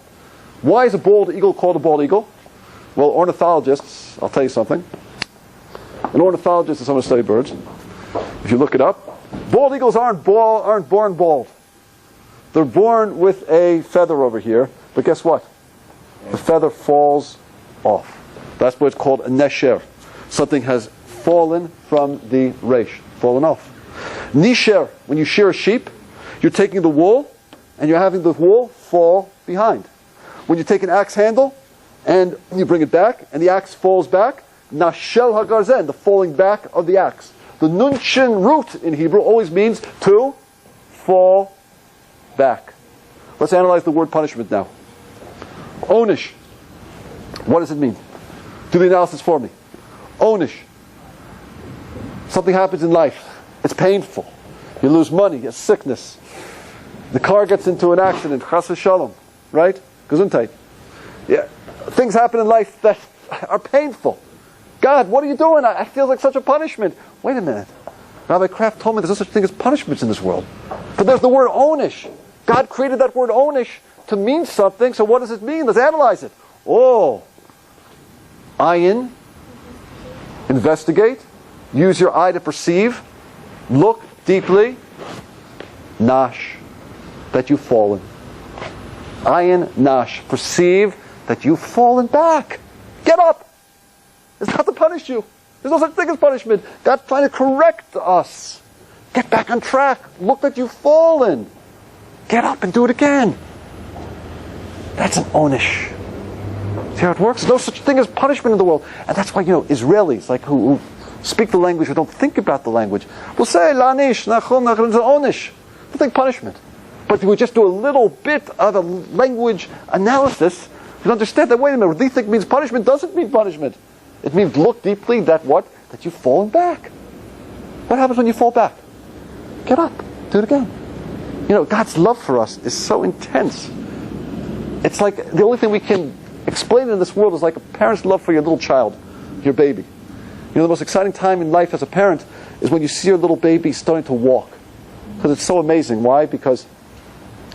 Speaker 1: Why is a bald eagle called a bald eagle? Well, ornithologists, I'll tell you something. An ornithologist is someone who studies birds. If you look it up, bald eagles aren't born bald. They're born with a feather over here, but guess what? The feather falls off. That's what it's called a nesher. Something has fallen from the reish, fallen off. Nisher, when you shear a sheep, you're taking the wool and you're having the wool fall behind. When you take an axe handle and you bring it back and the axe falls back, nashel hagarzen, the falling back of the axe. The nun shin root in Hebrew always means to fall back. Let's analyze the word punishment now. Onish. What does it mean? Do the analysis for me. Onish. Something happens in life. It's painful. You lose money, you have sickness. The car gets into an accident, chas v'shalom, right? Gesundheit. Yeah. Things happen in life that are painful. God, what are you doing? I feel like such a punishment. Wait a minute. Rabbi Kraft told me there's no such thing as punishments in this world. But there's the word onish. God created that word onish to mean something, so what does it mean? Let's analyze it. Oh, ayin, investigate, use your eye to perceive, look deeply, nash, that you've fallen. Ayin, nash, perceive that you've fallen back. Get up. It's not to punish you. There's no such thing as punishment. God's trying to correct us. Get back on track. Look that you've fallen. Get up and do it again. That's an onish. See how it works? There's no such thing as punishment in the world. And that's why, Israelis, like who speak the language, who don't think about the language, will say, lanish, nachum, nachum, it's an onish. Nothing punishment. But if we just do a little bit of a language analysis, we understand that, wait a minute, what they think means punishment doesn't mean punishment. It means look deeply that what? That you've fallen back. What happens when you fall back? Get up. Do it again. God's love for us is so intense. It's like the only thing we can explain in this world is like a parent's love for your little child, your baby. The most exciting time in life as a parent is when you see your little baby starting to walk. Because it's so amazing. Why? Because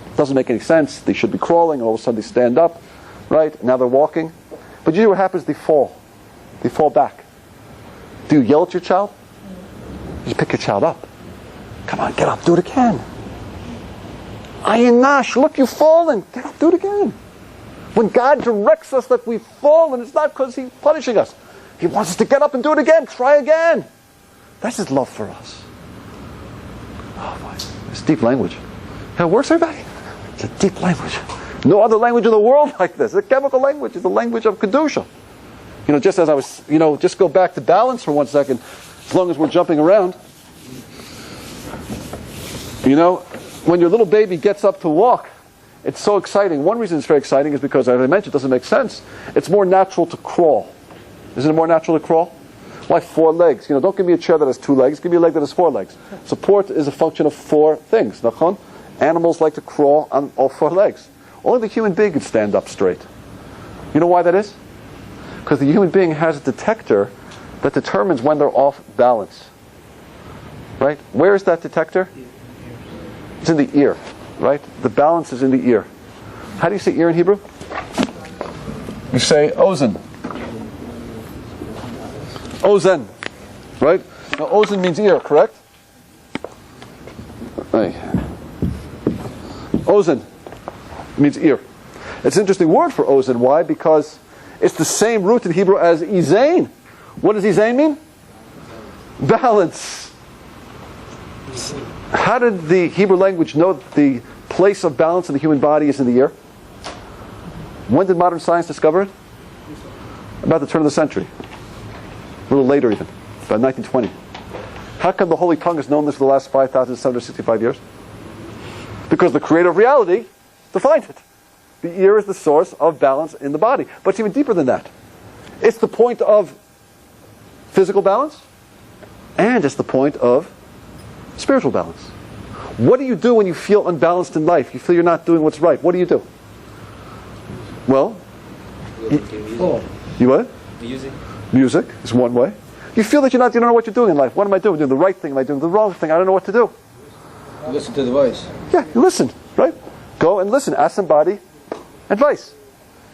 Speaker 1: it doesn't make any sense. They should be crawling, and all of a sudden they stand up, right? Now they're walking. But usually what happens, they fall. They fall back. Do you yell at your child? You pick your child up. Come on, get up, do it again. Ayin nash, look, you've fallen. Get up, do it again. When God directs us that we've fallen, it's not because He's punishing us. He wants us to get up and do it again. Try again. That's His love for us. Oh boy, it's deep language. How it works, everybody? It's a deep language. No other language in the world like this. It's a chemical language. It's the language of Kedusha. Just as I was, just go back to balance for 1 second, as long as we're jumping around. When your little baby gets up to walk, it's so exciting. One reason it's very exciting is because, as I mentioned, it doesn't make sense. It's more natural to crawl. Isn't it more natural to crawl? Why 4 legs? Don't give me a chair that has 2 legs. Give me a leg that has 4 legs. Support is a function of 4 things. Nachon? Animals like to crawl on all 4 legs. Only the human being can stand up straight. You know why that is? Because the human being has a detector that determines when they're off balance. Right? Where is that detector? It's in the ear. Right? The balance is in the ear. How do you say ear in Hebrew? You say ozen. Ozen. Right? Now ozen means ear, correct? Ozen means ear. It's an interesting word for ozen. Why? Because it's the same root in Hebrew as izain. What does izain mean? Balance. How did the Hebrew language know that the place of balance in the human body is in the ear? When did modern science discover it? About the turn of the century. A little later even. About 1920. How come the Holy Tongue has known this for the last 5,765 years? Because the creator of reality defined it. The ear is the source of balance in the body. But it's even deeper than that. It's the point of physical balance, and it's the point of spiritual balance. What do you do when you feel unbalanced in life? You feel you're not doing what's right. What do you do? Well, you what?
Speaker 2: Music.
Speaker 1: Music is one way. You feel that you don't know what you're doing in life. What am I doing? Doing the right thing? Am I doing the wrong thing? I don't know what to do.
Speaker 2: Listen to the voice.
Speaker 1: Yeah, you listen, right? Go and listen. Ask somebody advice.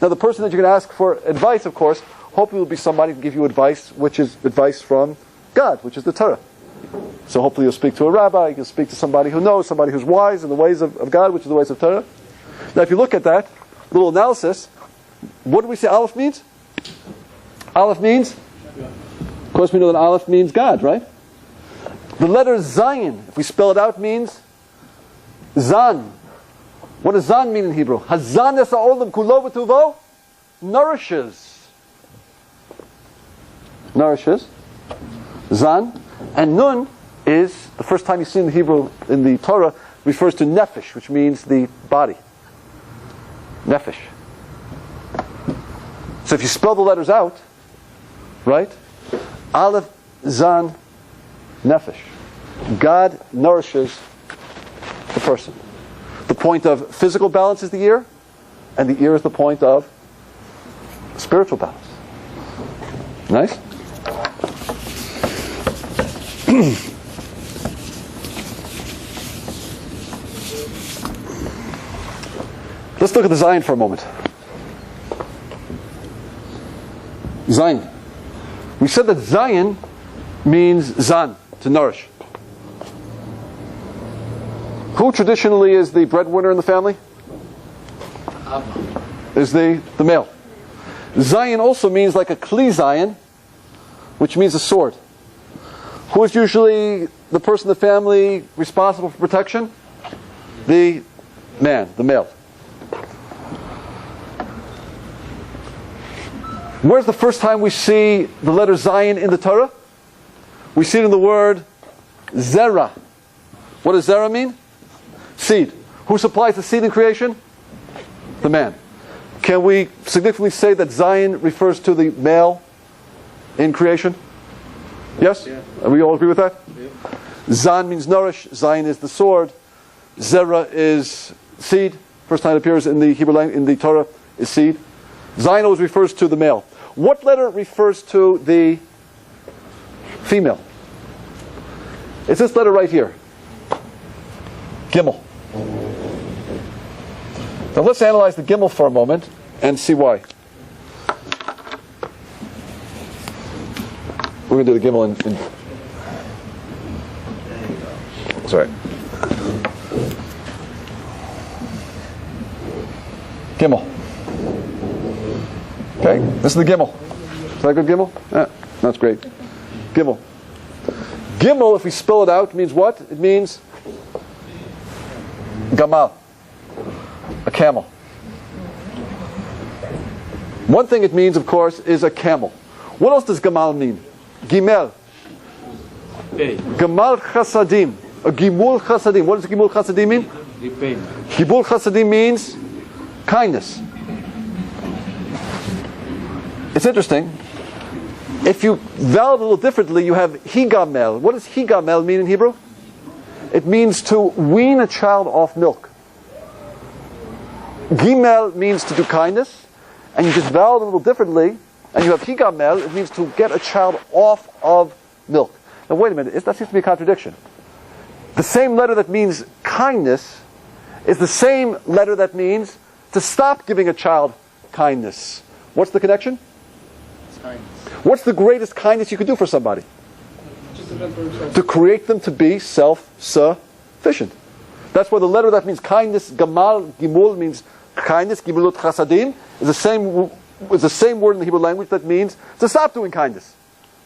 Speaker 1: Now, the person that you're going to ask for advice, of course, hopefully will be somebody who can give you advice, which is advice from God, which is the Torah. So hopefully you'll speak to a rabbi, you'll speak to somebody who knows, somebody who's wise in the ways of God, which is the ways of Torah. Now, if you look at that little analysis, what do we say Aleph means? Aleph means? Of course, we know that Aleph means God, right? The letter Zayin, if we spell it out, means Zan. What does Zan mean in Hebrew? Hazan es ha'olam kulo v'tuvo, nourishes. Nourishes. Zan. And Nun is, the first time you see in the Hebrew, in the Torah, refers to Nefesh, which means the body. Nefesh. So if you spell the letters out, right? Aleph, Zan, Nefesh. God nourishes the person. The point of physical balance is the ear, and the ear is the point of spiritual balance. Nice? Let's look at the Zion for a moment. Zion. We said that Zion means Zan, to nourish. Who traditionally is the breadwinner in the family? Is the male. Zion also means like a Kli Zion, which means a sword. Who is usually the person in the family responsible for protection? The man, the male. Where's the first time we see the letter Zion in the Torah? We see it in the word Zerah. What does Zerah mean? Seed. Who supplies the seed in creation? The man. Can we significantly say that Zion refers to the male in creation? Yes? Yeah. We all agree with that? Yeah. Zan means nourish. Zion is the sword. Zerah is seed. First time it appears in the Hebrew language, in the Torah, is seed. Zion always refers to the male. What letter refers to the female? It's this letter right here. Gimel. Now let's analyze the Gimel for a moment and see why. We're going to do the Gimel in sorry. Gimel. Okay, this is the Gimel. Is that good, Gimel? Yeah, that's great. Gimel. Gimel, if we spell it out, means what? It means Gamal, a camel. One thing it means, of course, is a camel. What else does Gamal mean? Gimel. Gamal Chasadim. A Gimul Chasadim. What does Gimul Chasadim mean? Gimul Chasadim means kindness. It's interesting. If you vowel it a little differently, you have Higamel. What does Higamel mean in Hebrew? It means to wean a child off milk. Gimel means to do kindness, and you just vowel it a little differently, and you have Higamel, it means to get a child off of milk. Now wait a minute, that seems to be a contradiction. The same letter that means kindness is the same letter that means to stop giving a child kindness. What's the connection? Kindness. What's the greatest kindness you could do for somebody? To create them to be self-sufficient. That's why the letter that means kindness, Gamal, Gimul, means kindness, Gimulut Chasadim, is the same word in the Hebrew language that means to stop doing kindness.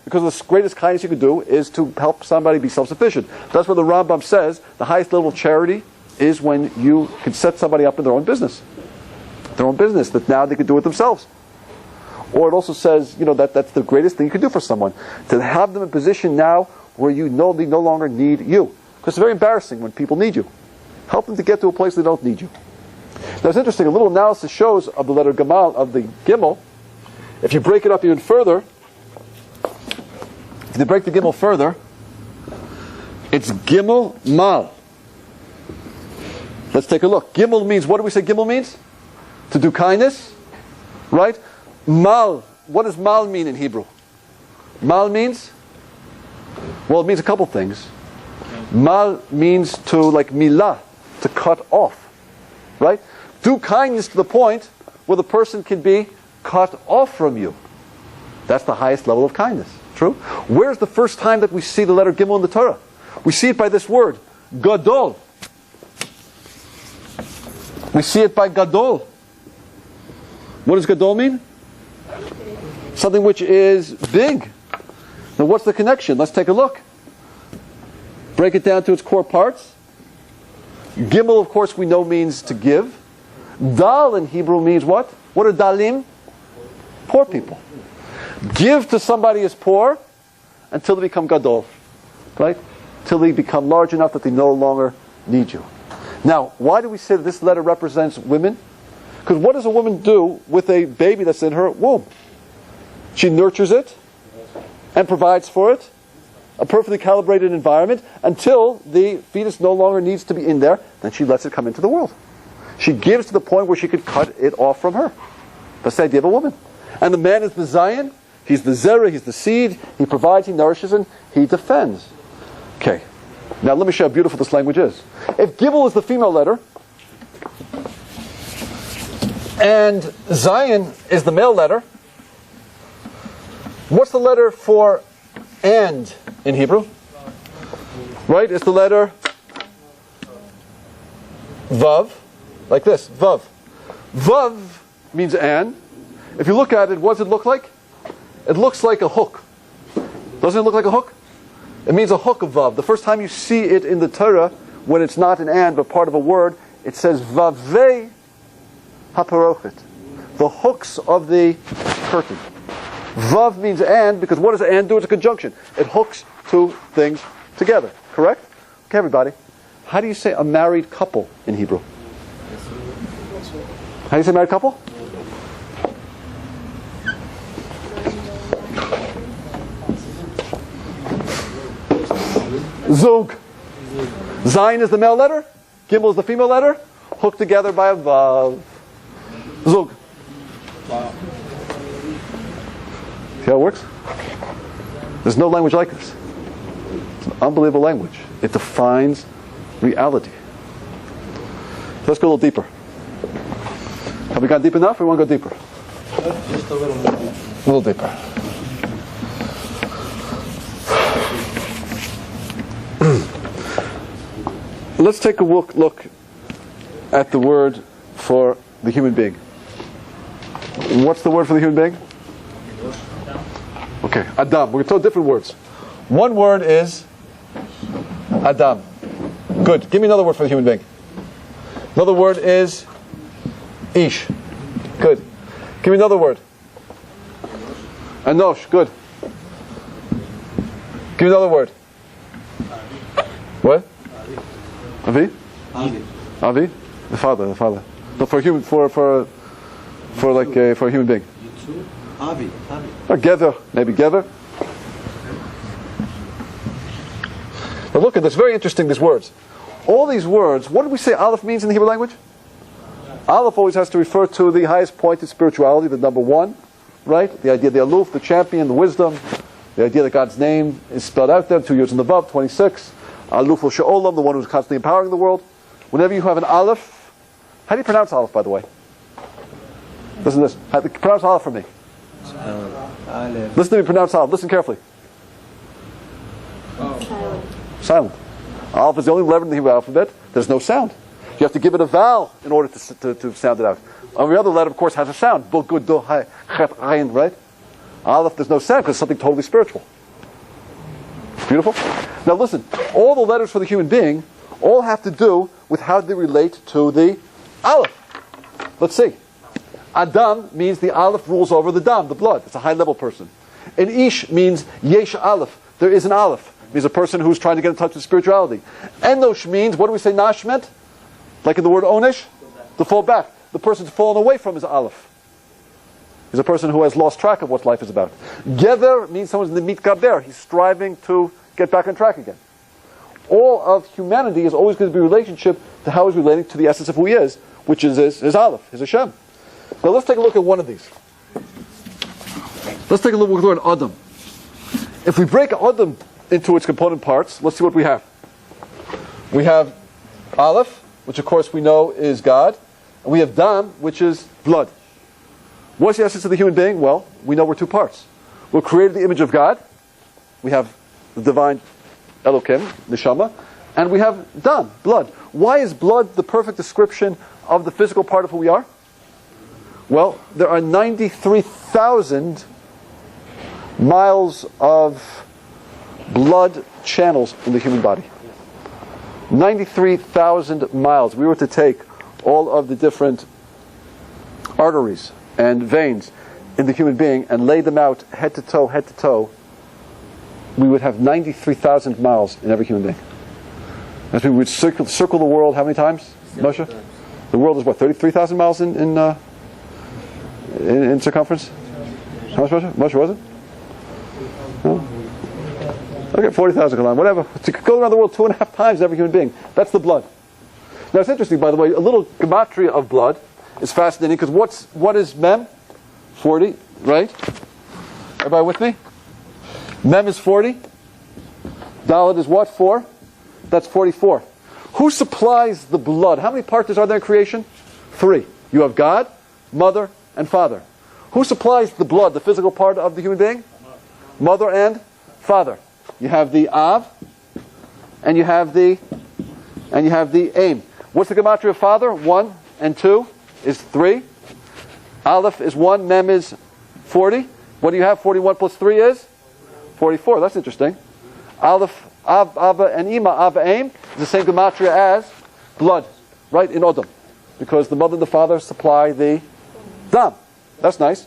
Speaker 1: Because the greatest kindness you could do is to help somebody be self-sufficient. That's why the Rambam says the highest level of charity is when you can set somebody up in their own business. Their own business, that now they can do it themselves. Or it also says, that's the greatest thing you can do for someone. To have them in a position now where they no longer need you. Because it's very embarrassing when people need you. Help them to get to a place they don't need you. Now it's interesting, a little analysis shows of the letter Gamal, of the Gimel. If you break it up even further, if you break the Gimel further, it's Gimel Mal. Let's take a look. Gimel means, what do we say Gimel means? To do kindness, right? Mal, what does Mal mean in Hebrew? Mal means? Well, it means a couple things. Mal means to, like milah, to cut off, right? Do kindness to the point where the person can be cut off from you. That's the highest level of kindness. True? Where's the first time that we see the letter Gimel in the Torah? We see it by this word, Gadol. We see it by Gadol. What does Gadol mean? Something which is big. Now what's the connection? Let's take a look. Break it down to its core parts. Gimel, of course, we know means to give. Dal in Hebrew means what? What are dalim? Poor people. Give to somebody as poor until they become gadol. Right? Till they become large enough that they no longer need you. Now, why do we say that this letter represents women? Because what does a woman do with a baby that's in her womb? She nurtures it and provides for it, a perfectly calibrated environment, until the fetus no longer needs to be in there. Then she lets it come into the world. She gives to the point where she could cut it off from her. That's the idea of a woman. And the man is the Zion. He's the Zerah. He's the seed. He provides, he nourishes, and he defends. Okay. Now let me show how beautiful this language is. If Gimel is the female letter, And Zion is the male letter. What's the letter for and in Hebrew? Right? It's the letter Vav, like this, Vav. Vav means and. If you look at it, what does it look like? It looks like a hook. Doesn't it look like a hook? It means a hook of Vav. The first time you see it in the Torah, when it's not an and, but part of a word, it says Vavei haparochet. The hooks of the curtain. Vav means and, because what does and do? It's a conjunction. It hooks two things together. Correct? Okay, everybody. How do you say a married couple in Hebrew? How do you say married couple? Zug. Zayin is the male letter. Gimel is the female letter. Hooked together by a vav. Zug. See how it works? There's no language like this. It's an unbelievable language. It defines reality. Let's go a little deeper. Have we gone deep enough, or we want to go deeper?
Speaker 2: Just a little more.
Speaker 1: A little deeper. Let's take a look at the word for the human being. What's the word for the human being? Okay, Adam. We're going to tell different words. One word is Adam. Good. Give me another word for the human being. Another word is Ish. Good. Give me another word. Anosh. Good. Give me another word. What? Avi? Avi? The father. No, for a human, for a human being.
Speaker 2: Avi.
Speaker 1: Or Gether, maybe Gether. Now look at this, very interesting, these words. All these words, what did we say Aleph means in the Hebrew language? Aleph always has to refer to the highest point in spirituality, the number one, right? The idea of the Aluf, the champion, the wisdom, the idea that God's name is spelled out there, 2 years in the above, 26. Aluf She'olam, the one who's constantly empowering the world. Whenever you have an Aleph, how do you pronounce Aleph, by the way? Listen to this. How do you pronounce Aleph for me? Listen to me pronounce Aleph. Listen carefully. Silent. Aleph is the only letter in the Hebrew alphabet. There's no sound. You have to give it a vowel in order to sound it out. Every other letter, of course, has a sound. Right? Aleph, there's no sound because it's something totally spiritual. Beautiful? Now listen, all the letters for the human being all have to do with how they relate to the Aleph. Let's see. Adam means the Aleph rules over the Dam, the blood. It's a high-level person. And Ish means Yesh Aleph. There is an Aleph. It means a person who's trying to get in touch with spirituality. Enosh means, what do we say Nash meant? Like in the word Onish? To fall back. The person's fallen away from his Aleph. He's a person who has lost track of what life is about. Gether means someone's in the mitgaber. He's striving to get back on track again. All of humanity is always going to be a relationship to how he's relating to the essence of who he is, which is his Aleph, his Hashem. Now let's take a look at one of these. Let's take a look at the word Adam. If we break Adam into its component parts, let's see what we have. We have Aleph, which of course we know is God, and we have Dam, which is blood. What's the essence of the human being? Well, we know we're two parts. We're created in the image of God. We have the divine Elokim, Neshama, and we have Dam, blood. Why is blood the perfect description of the physical part of who we are? Well, there are 93,000 miles of blood channels in the human body. 93,000 miles. We were to take all of the different arteries and veins in the human being and lay them out head to toe, we would have 93,000 miles in every human being. As we would circle the world how many times, Moshe? The world is what, 33,000 miles in circumference? How much, Moshe? Moshe, was it? No? Okay, 40,000 kilometers, whatever. To go around the world 2.5 times every human being. That's the blood. Now it's interesting, by the way, a little gematria of blood is fascinating because what is Mem? 40, right? Everybody with me? Mem is 40. Dalet is what? 4? That's 44. Who supplies the blood? How many partners are there in creation? 3. You have God, mother, and father. Who supplies the blood, the physical part of the human being? Mother and father. You have the Av, and you have the Aim. What's the gematria of father? 1 and 2 is 3. Aleph is 1, Mem is 40. What do you have? 41 plus 3 is 44. That's interesting. Aleph, Av, Abba, and Ima, Abba, Aim, is the same gematria as blood, right, in Odom. Because the mother and the father supply the Dam. That's nice.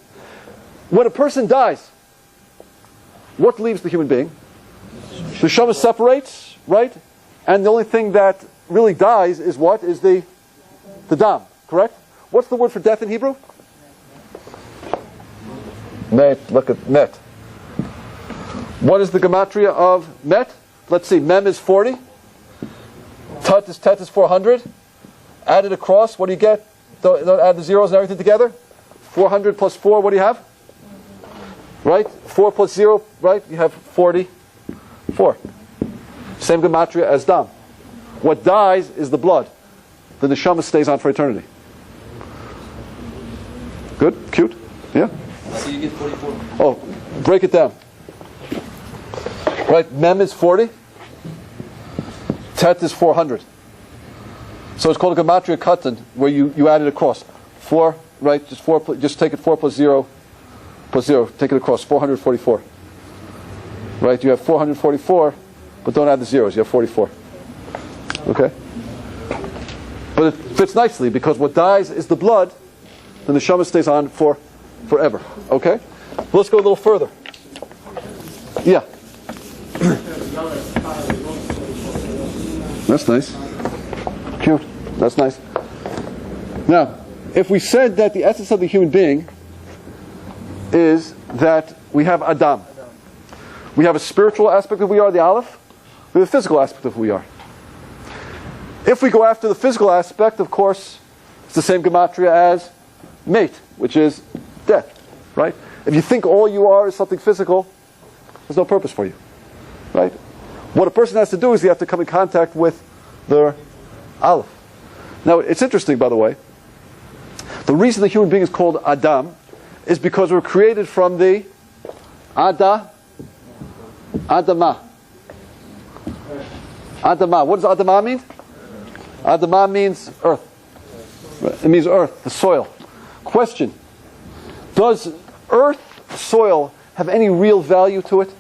Speaker 1: When a person dies, what leaves the human being? The Neshama separates, right? And the only thing that really dies is what? Is the Dam, correct? What's the word for death in Hebrew? Met. Look at Met. What is the gematria of Met? Let's see. Mem is 40. Tet is 400. Add it across. What do you get? Don't add the zeros and everything together. 400 plus 4. What do you have? Right? 4 plus 0. Right? You have 44. Same gematria as Dam. What dies is the blood. The neshama stays on for eternity. Good? Cute? Yeah?
Speaker 2: So you get 44.
Speaker 1: Oh, break it down. Right, Mem is 40. Tet is 400. So it's called a gematria katan, where you add it across. 4, right, just take it 4 plus 0, take it across, 444. Right, you have 444, but don't add the zeros, you have 44. Okay? But it fits nicely, because what dies is the blood, the neshama stays on for forever. Okay? Let's go a little further. Yeah. That's nice. Cute. That's nice. Now, if we said that the essence of the human being is that we have Adam. We have a spiritual aspect of who we are, the Aleph. We have a physical aspect of who we are. If we go after the physical aspect, of course, it's the same gematria as mate, which is death, right? If you think all you are is something physical, there's no purpose for you, right? What a person has to do is you have to come in contact with their Aleph. Now, it's interesting, by the way. The reason the human being is called Adam is because we're created from the Adamah. Adamah. What does Adamah mean? Adamah means earth. It means earth, the soil. Question. Does earth, soil, have any real value to it?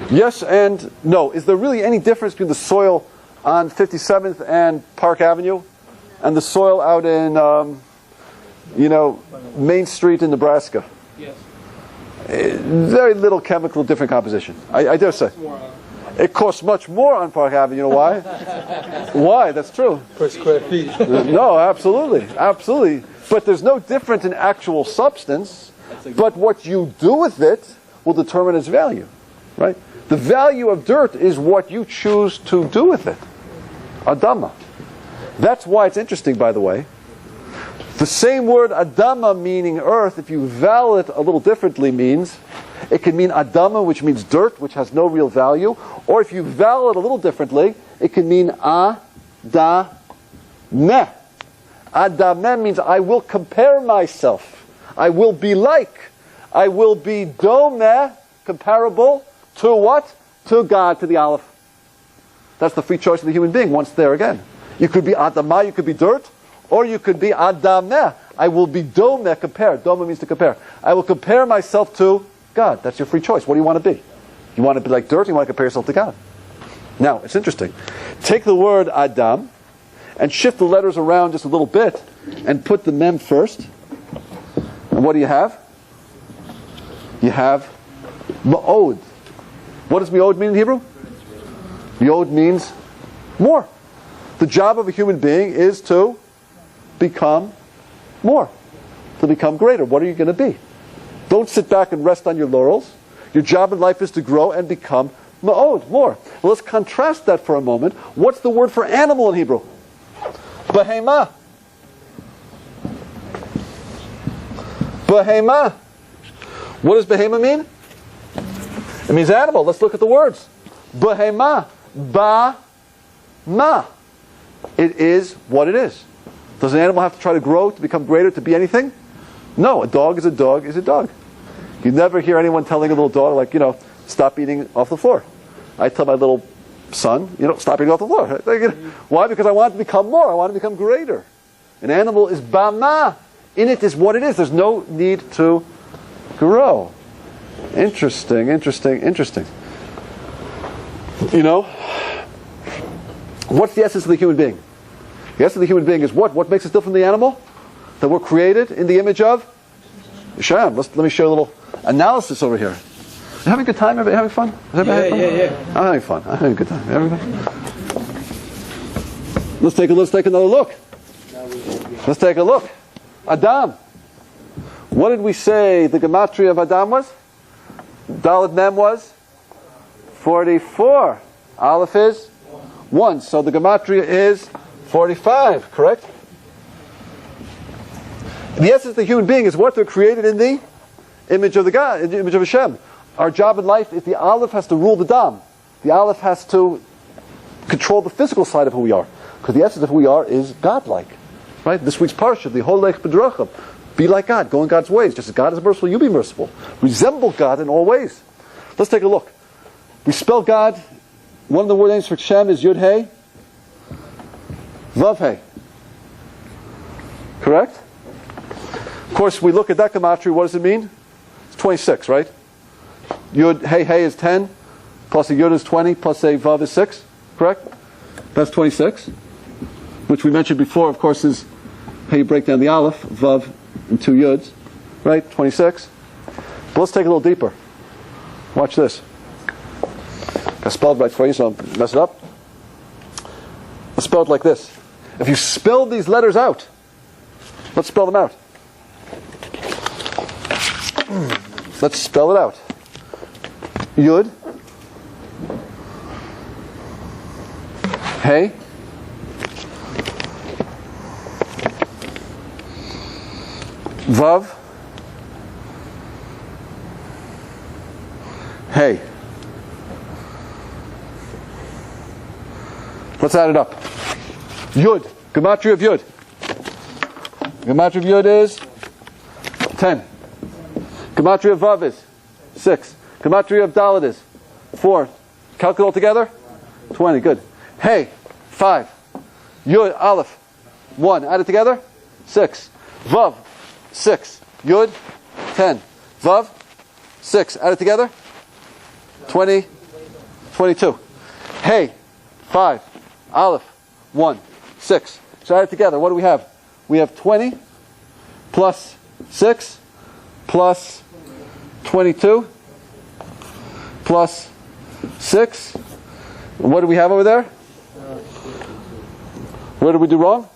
Speaker 1: Yes and no. Is there really any difference between the soil on 57th and Park Avenue and the soil out in, Main Street in Nebraska?
Speaker 3: Yes.
Speaker 1: Very little chemical different composition. I dare say. It costs much more on Park Avenue. You know why? Why? That's true.
Speaker 2: Per square feet.
Speaker 1: No, absolutely. Absolutely. But there's no difference in actual substance. But what you do with it will determine its value. Right? The value of dirt is what you choose to do with it. Adama. That's why it's interesting, by the way. The same word Adama, meaning earth, if you vowel it a little differently, means it can mean Adama, which means dirt, which has no real value. Or if you vowel it a little differently, it can mean Adameh. Adameh means I will compare myself. I will be like. I will be domeh, comparable to what? To God, to the Aleph. That's the free choice of the human being once there again. You could be Adamah, you could be dirt, or you could be Adameh. I will be domeh, compare. Domeh means to compare. I will compare myself to God. That's your free choice. What do you want to be? You want to be like dirt, or you want to compare yourself to God? Now, it's interesting. Take the word Adam and shift the letters around just a little bit and put the mem first. And what do you have? You have ma'od. What does ma'od mean in Hebrew? Ma'od means more. The job of a human being is to become more, to become greater. What are you going to be? Don't sit back and rest on your laurels. Your job in life is to grow and become ma'od, more. Well, let's contrast that for a moment. What's the word for animal in Hebrew? Behemah. Behemah. What does behemah mean? It means animal. Let's look at the words. Behemah. Ba-ma. It is what it is. Does an animal have to try to grow, to become greater, to be anything? No, a dog is a dog is a dog. You never hear anyone telling a little dog, like, stop eating off the floor. I tell my little son, stop eating off the floor. Why? Because I want to become more. I want to become greater. An animal is bama. In it is what it is. There's no need to grow. Interesting. What's the essence of the human being? The essence of the human being is what? What makes us different from the animal? That we're created in the image of Hashem. Let me show a little analysis over here. You having a good time? Everybody having fun?
Speaker 2: Yeah.
Speaker 1: I'm having fun. I'm having a good time. Everybody? Let's take another look. Let's take a look. Adam. What did we say the gematria of Adam was? Dalet Mem was 44. Aleph is 1. So the gematria is 45, correct? The essence of the human being is what? They're created in the image of the God, in the image of Hashem. Our job in life is the Aleph has to rule the Dam. The Aleph has to control the physical side of who we are. Because the essence of who we are is God-like. Right? This week's parsha, the Holech B'drachim. Be like God, go in God's ways. Just as God is merciful, you be merciful. Resemble God in all ways. Let's take a look. We spell God, one of the word names for Shem is Yud-Hey, Vav-Hey. Correct? Of course, we look at that gematria, what does it mean? It's 26, right? Yud-Hey is 10, plus a Yud is 20, plus a Vav is 6, correct? That's 26, which we mentioned before, of course, is how you break down the Aleph, Vav, and 2 Yuds, right? 26. But let's take a little deeper. Watch this. I spelled right for you, so I'll mess it up. Let's spell it like this. If you spell these letters out, let's spell them out. Let's spell it out. Yud, Hey, Vav, Hey. Let's add it up. Yud, gematria of Yud. Gematria of Yud is 10. Gematria of Vav is 6. Gematria of Dalet is 4. Calculate all together? 20, good. Hey, 5. Yud, Aleph, 1. Add it together? 6. Vav, 6. Yud, 10. Vav, 6. Add it together? 20, 22. Hey, 5. Aleph, 1. 6. So add it together. What do we have? We have 20 plus 6 plus 22 plus 6. What do we have over there? Where did we do wrong?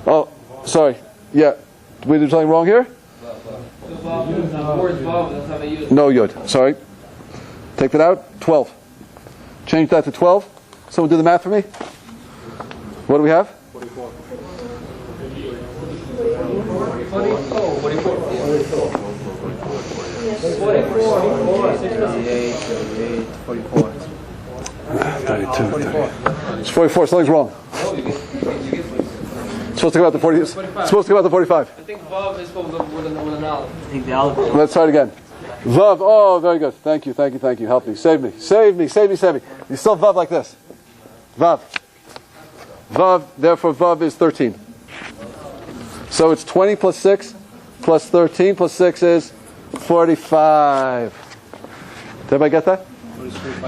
Speaker 1: Oh, sorry. Yeah. Did we do something wrong here? No Yud. Sorry. Take that out. 12. Change that to 12. Someone do the math for me. What do we have?
Speaker 3: 44.
Speaker 1: 32. It's 44. Something's wrong. It's supposed to come out to 40. It's supposed to come out to 45.
Speaker 3: I think Vav is supposed to with an Aleph.
Speaker 2: I think the Aleph.
Speaker 1: Let's try it again. Vav. Oh, very good. Thank you. Help me. Save me. You still Vav like this. Vav. Therefore, Vav is 13. So it's 20 plus 6 plus 13 plus 6 is 45. Did everybody get that?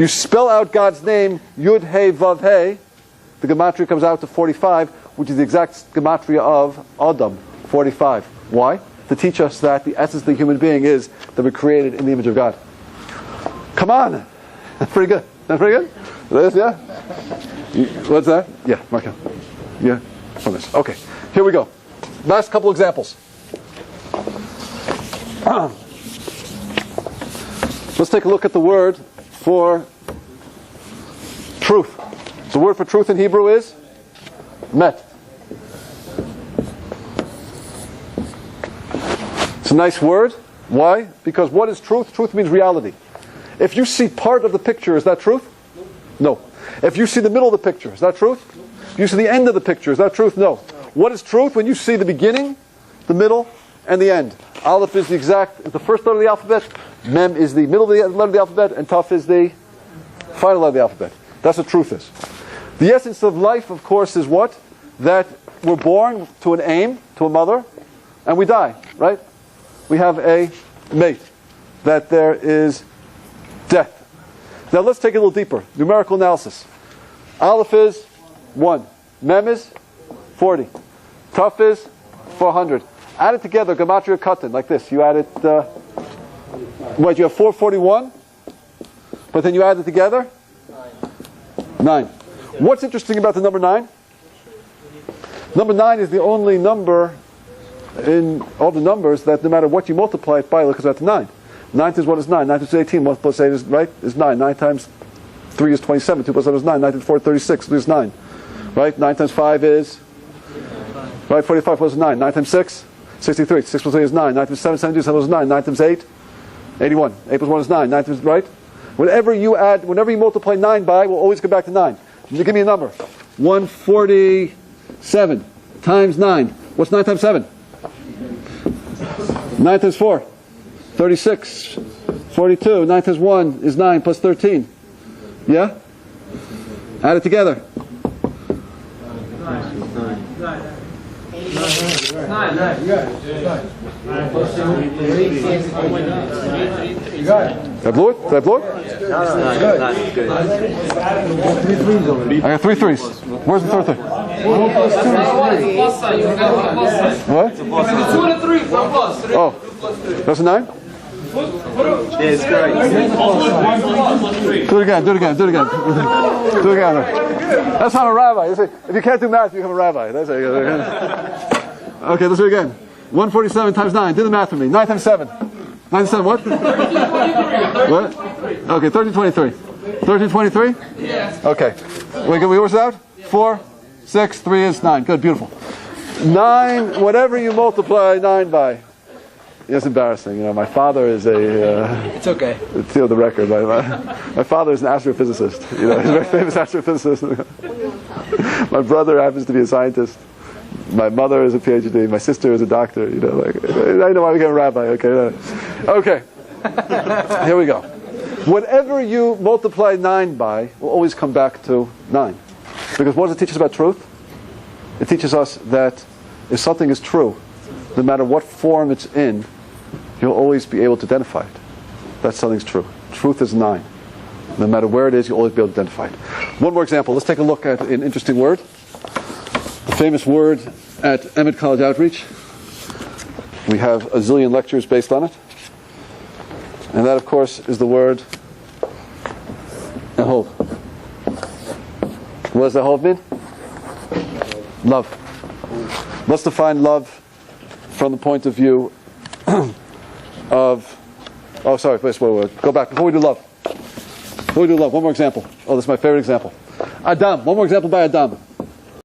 Speaker 1: You spell out God's name, Yud, Hey, Vav, Hey. The gematria comes out to 45, which is the exact gematria of Adam, 45. Why? To teach us that the essence of the human being is that we're created in the image of God. Come on! That's pretty good. This, yeah? What's that? Yeah, mark it. Yeah, from this. Okay, here we go. Last couple examples. Let's take a look at the word for truth. The word for truth in Hebrew is met. It's a nice word. Why? Because what is truth? Truth means reality. If you see part of the picture, is that truth? No. If you see the middle of the picture, is that truth? If you see the end of the picture, is that truth? No. What is truth? When you see the beginning, the middle, and the end. Aleph is the first letter of the alphabet, Mem is the middle letter of the alphabet, and Taf is the final letter of the alphabet. That's what truth is. The essence of life, of course, is what? That we're born to an aim, to a mother, and we die, right? We have a mate. That there is death. Now let's take it a little deeper. Numerical analysis. Aleph is 1. Mem is 40. Taf is 400. Add it together, gematria katan, like this. You add it, what, you have 441, but then you add it together? 9. What's interesting about the number 9? Number 9 is the only number in all the numbers that no matter what you multiply it by, it comes out to 9. 9 times 1 is 9. 9 times 2 is 18. 1 plus 8 is, right, is 9. 9 times 3 is 27. 2 plus 7 is 9. 9 times 4 is 36. 3 is 9. Right? 9 times 5 is, right, 45 plus 9. 9 times 6, 63. 6 plus 3 is 9. 9 times 7, 72. 7 plus 9. 9 times 8, 81. 8 plus 1 is 9. 9 times, right? Whenever you multiply 9 by, we'll always come back to 9. Give me a number. 147 times 9. What's 9 times 7? 9 times 4. 36. 42. 9 times 1 is 9 plus 13. Yeah? Add it together.
Speaker 3: 9.
Speaker 1: Did I blow it? Did I blow it? I got 3 3s. Where's the third thing? What? Oh, that's a 9?
Speaker 2: Yes, correct.
Speaker 1: Do it again. That's not a rabbi. You see, if you can't do math, you become a rabbi. That's it. Okay, let's do it again. 147 times 9. Do the math for me. 9 times 7. 9 times 7 what? What? Okay, 1323. 1323?
Speaker 3: Yes.
Speaker 1: Okay. We work it out? 4, 6, 3 is 9. Good, beautiful. 9, whatever you multiply 9 by. It's embarrassing. You know, my father is
Speaker 2: It's okay.
Speaker 1: it's, the record. My father is an astrophysicist. You know, he's a very famous astrophysicist. My brother happens to be a scientist. My mother is a PhD. My sister is a doctor. You know, I know why I became a rabbi. Okay. Okay. Here we go. Whatever you multiply 9 by will always come back to 9. Because what does it teach us about truth? It teaches us that if something is true, no matter what form it's in, you'll always be able to identify it. That something's true. Truth is 9. No matter where it is, you'll always be able to identify it. One more example. Let's take a look at an interesting word. A famous word at Emmett College Outreach. We have a zillion lectures based on it. And that, of course, is the word ehov. What does ehov mean? Love. Let's define love from the point of view of... Oh, sorry, wait. Go back. Before we do love, one more example. Oh, this is my favorite example. Adam. One more example by Adam.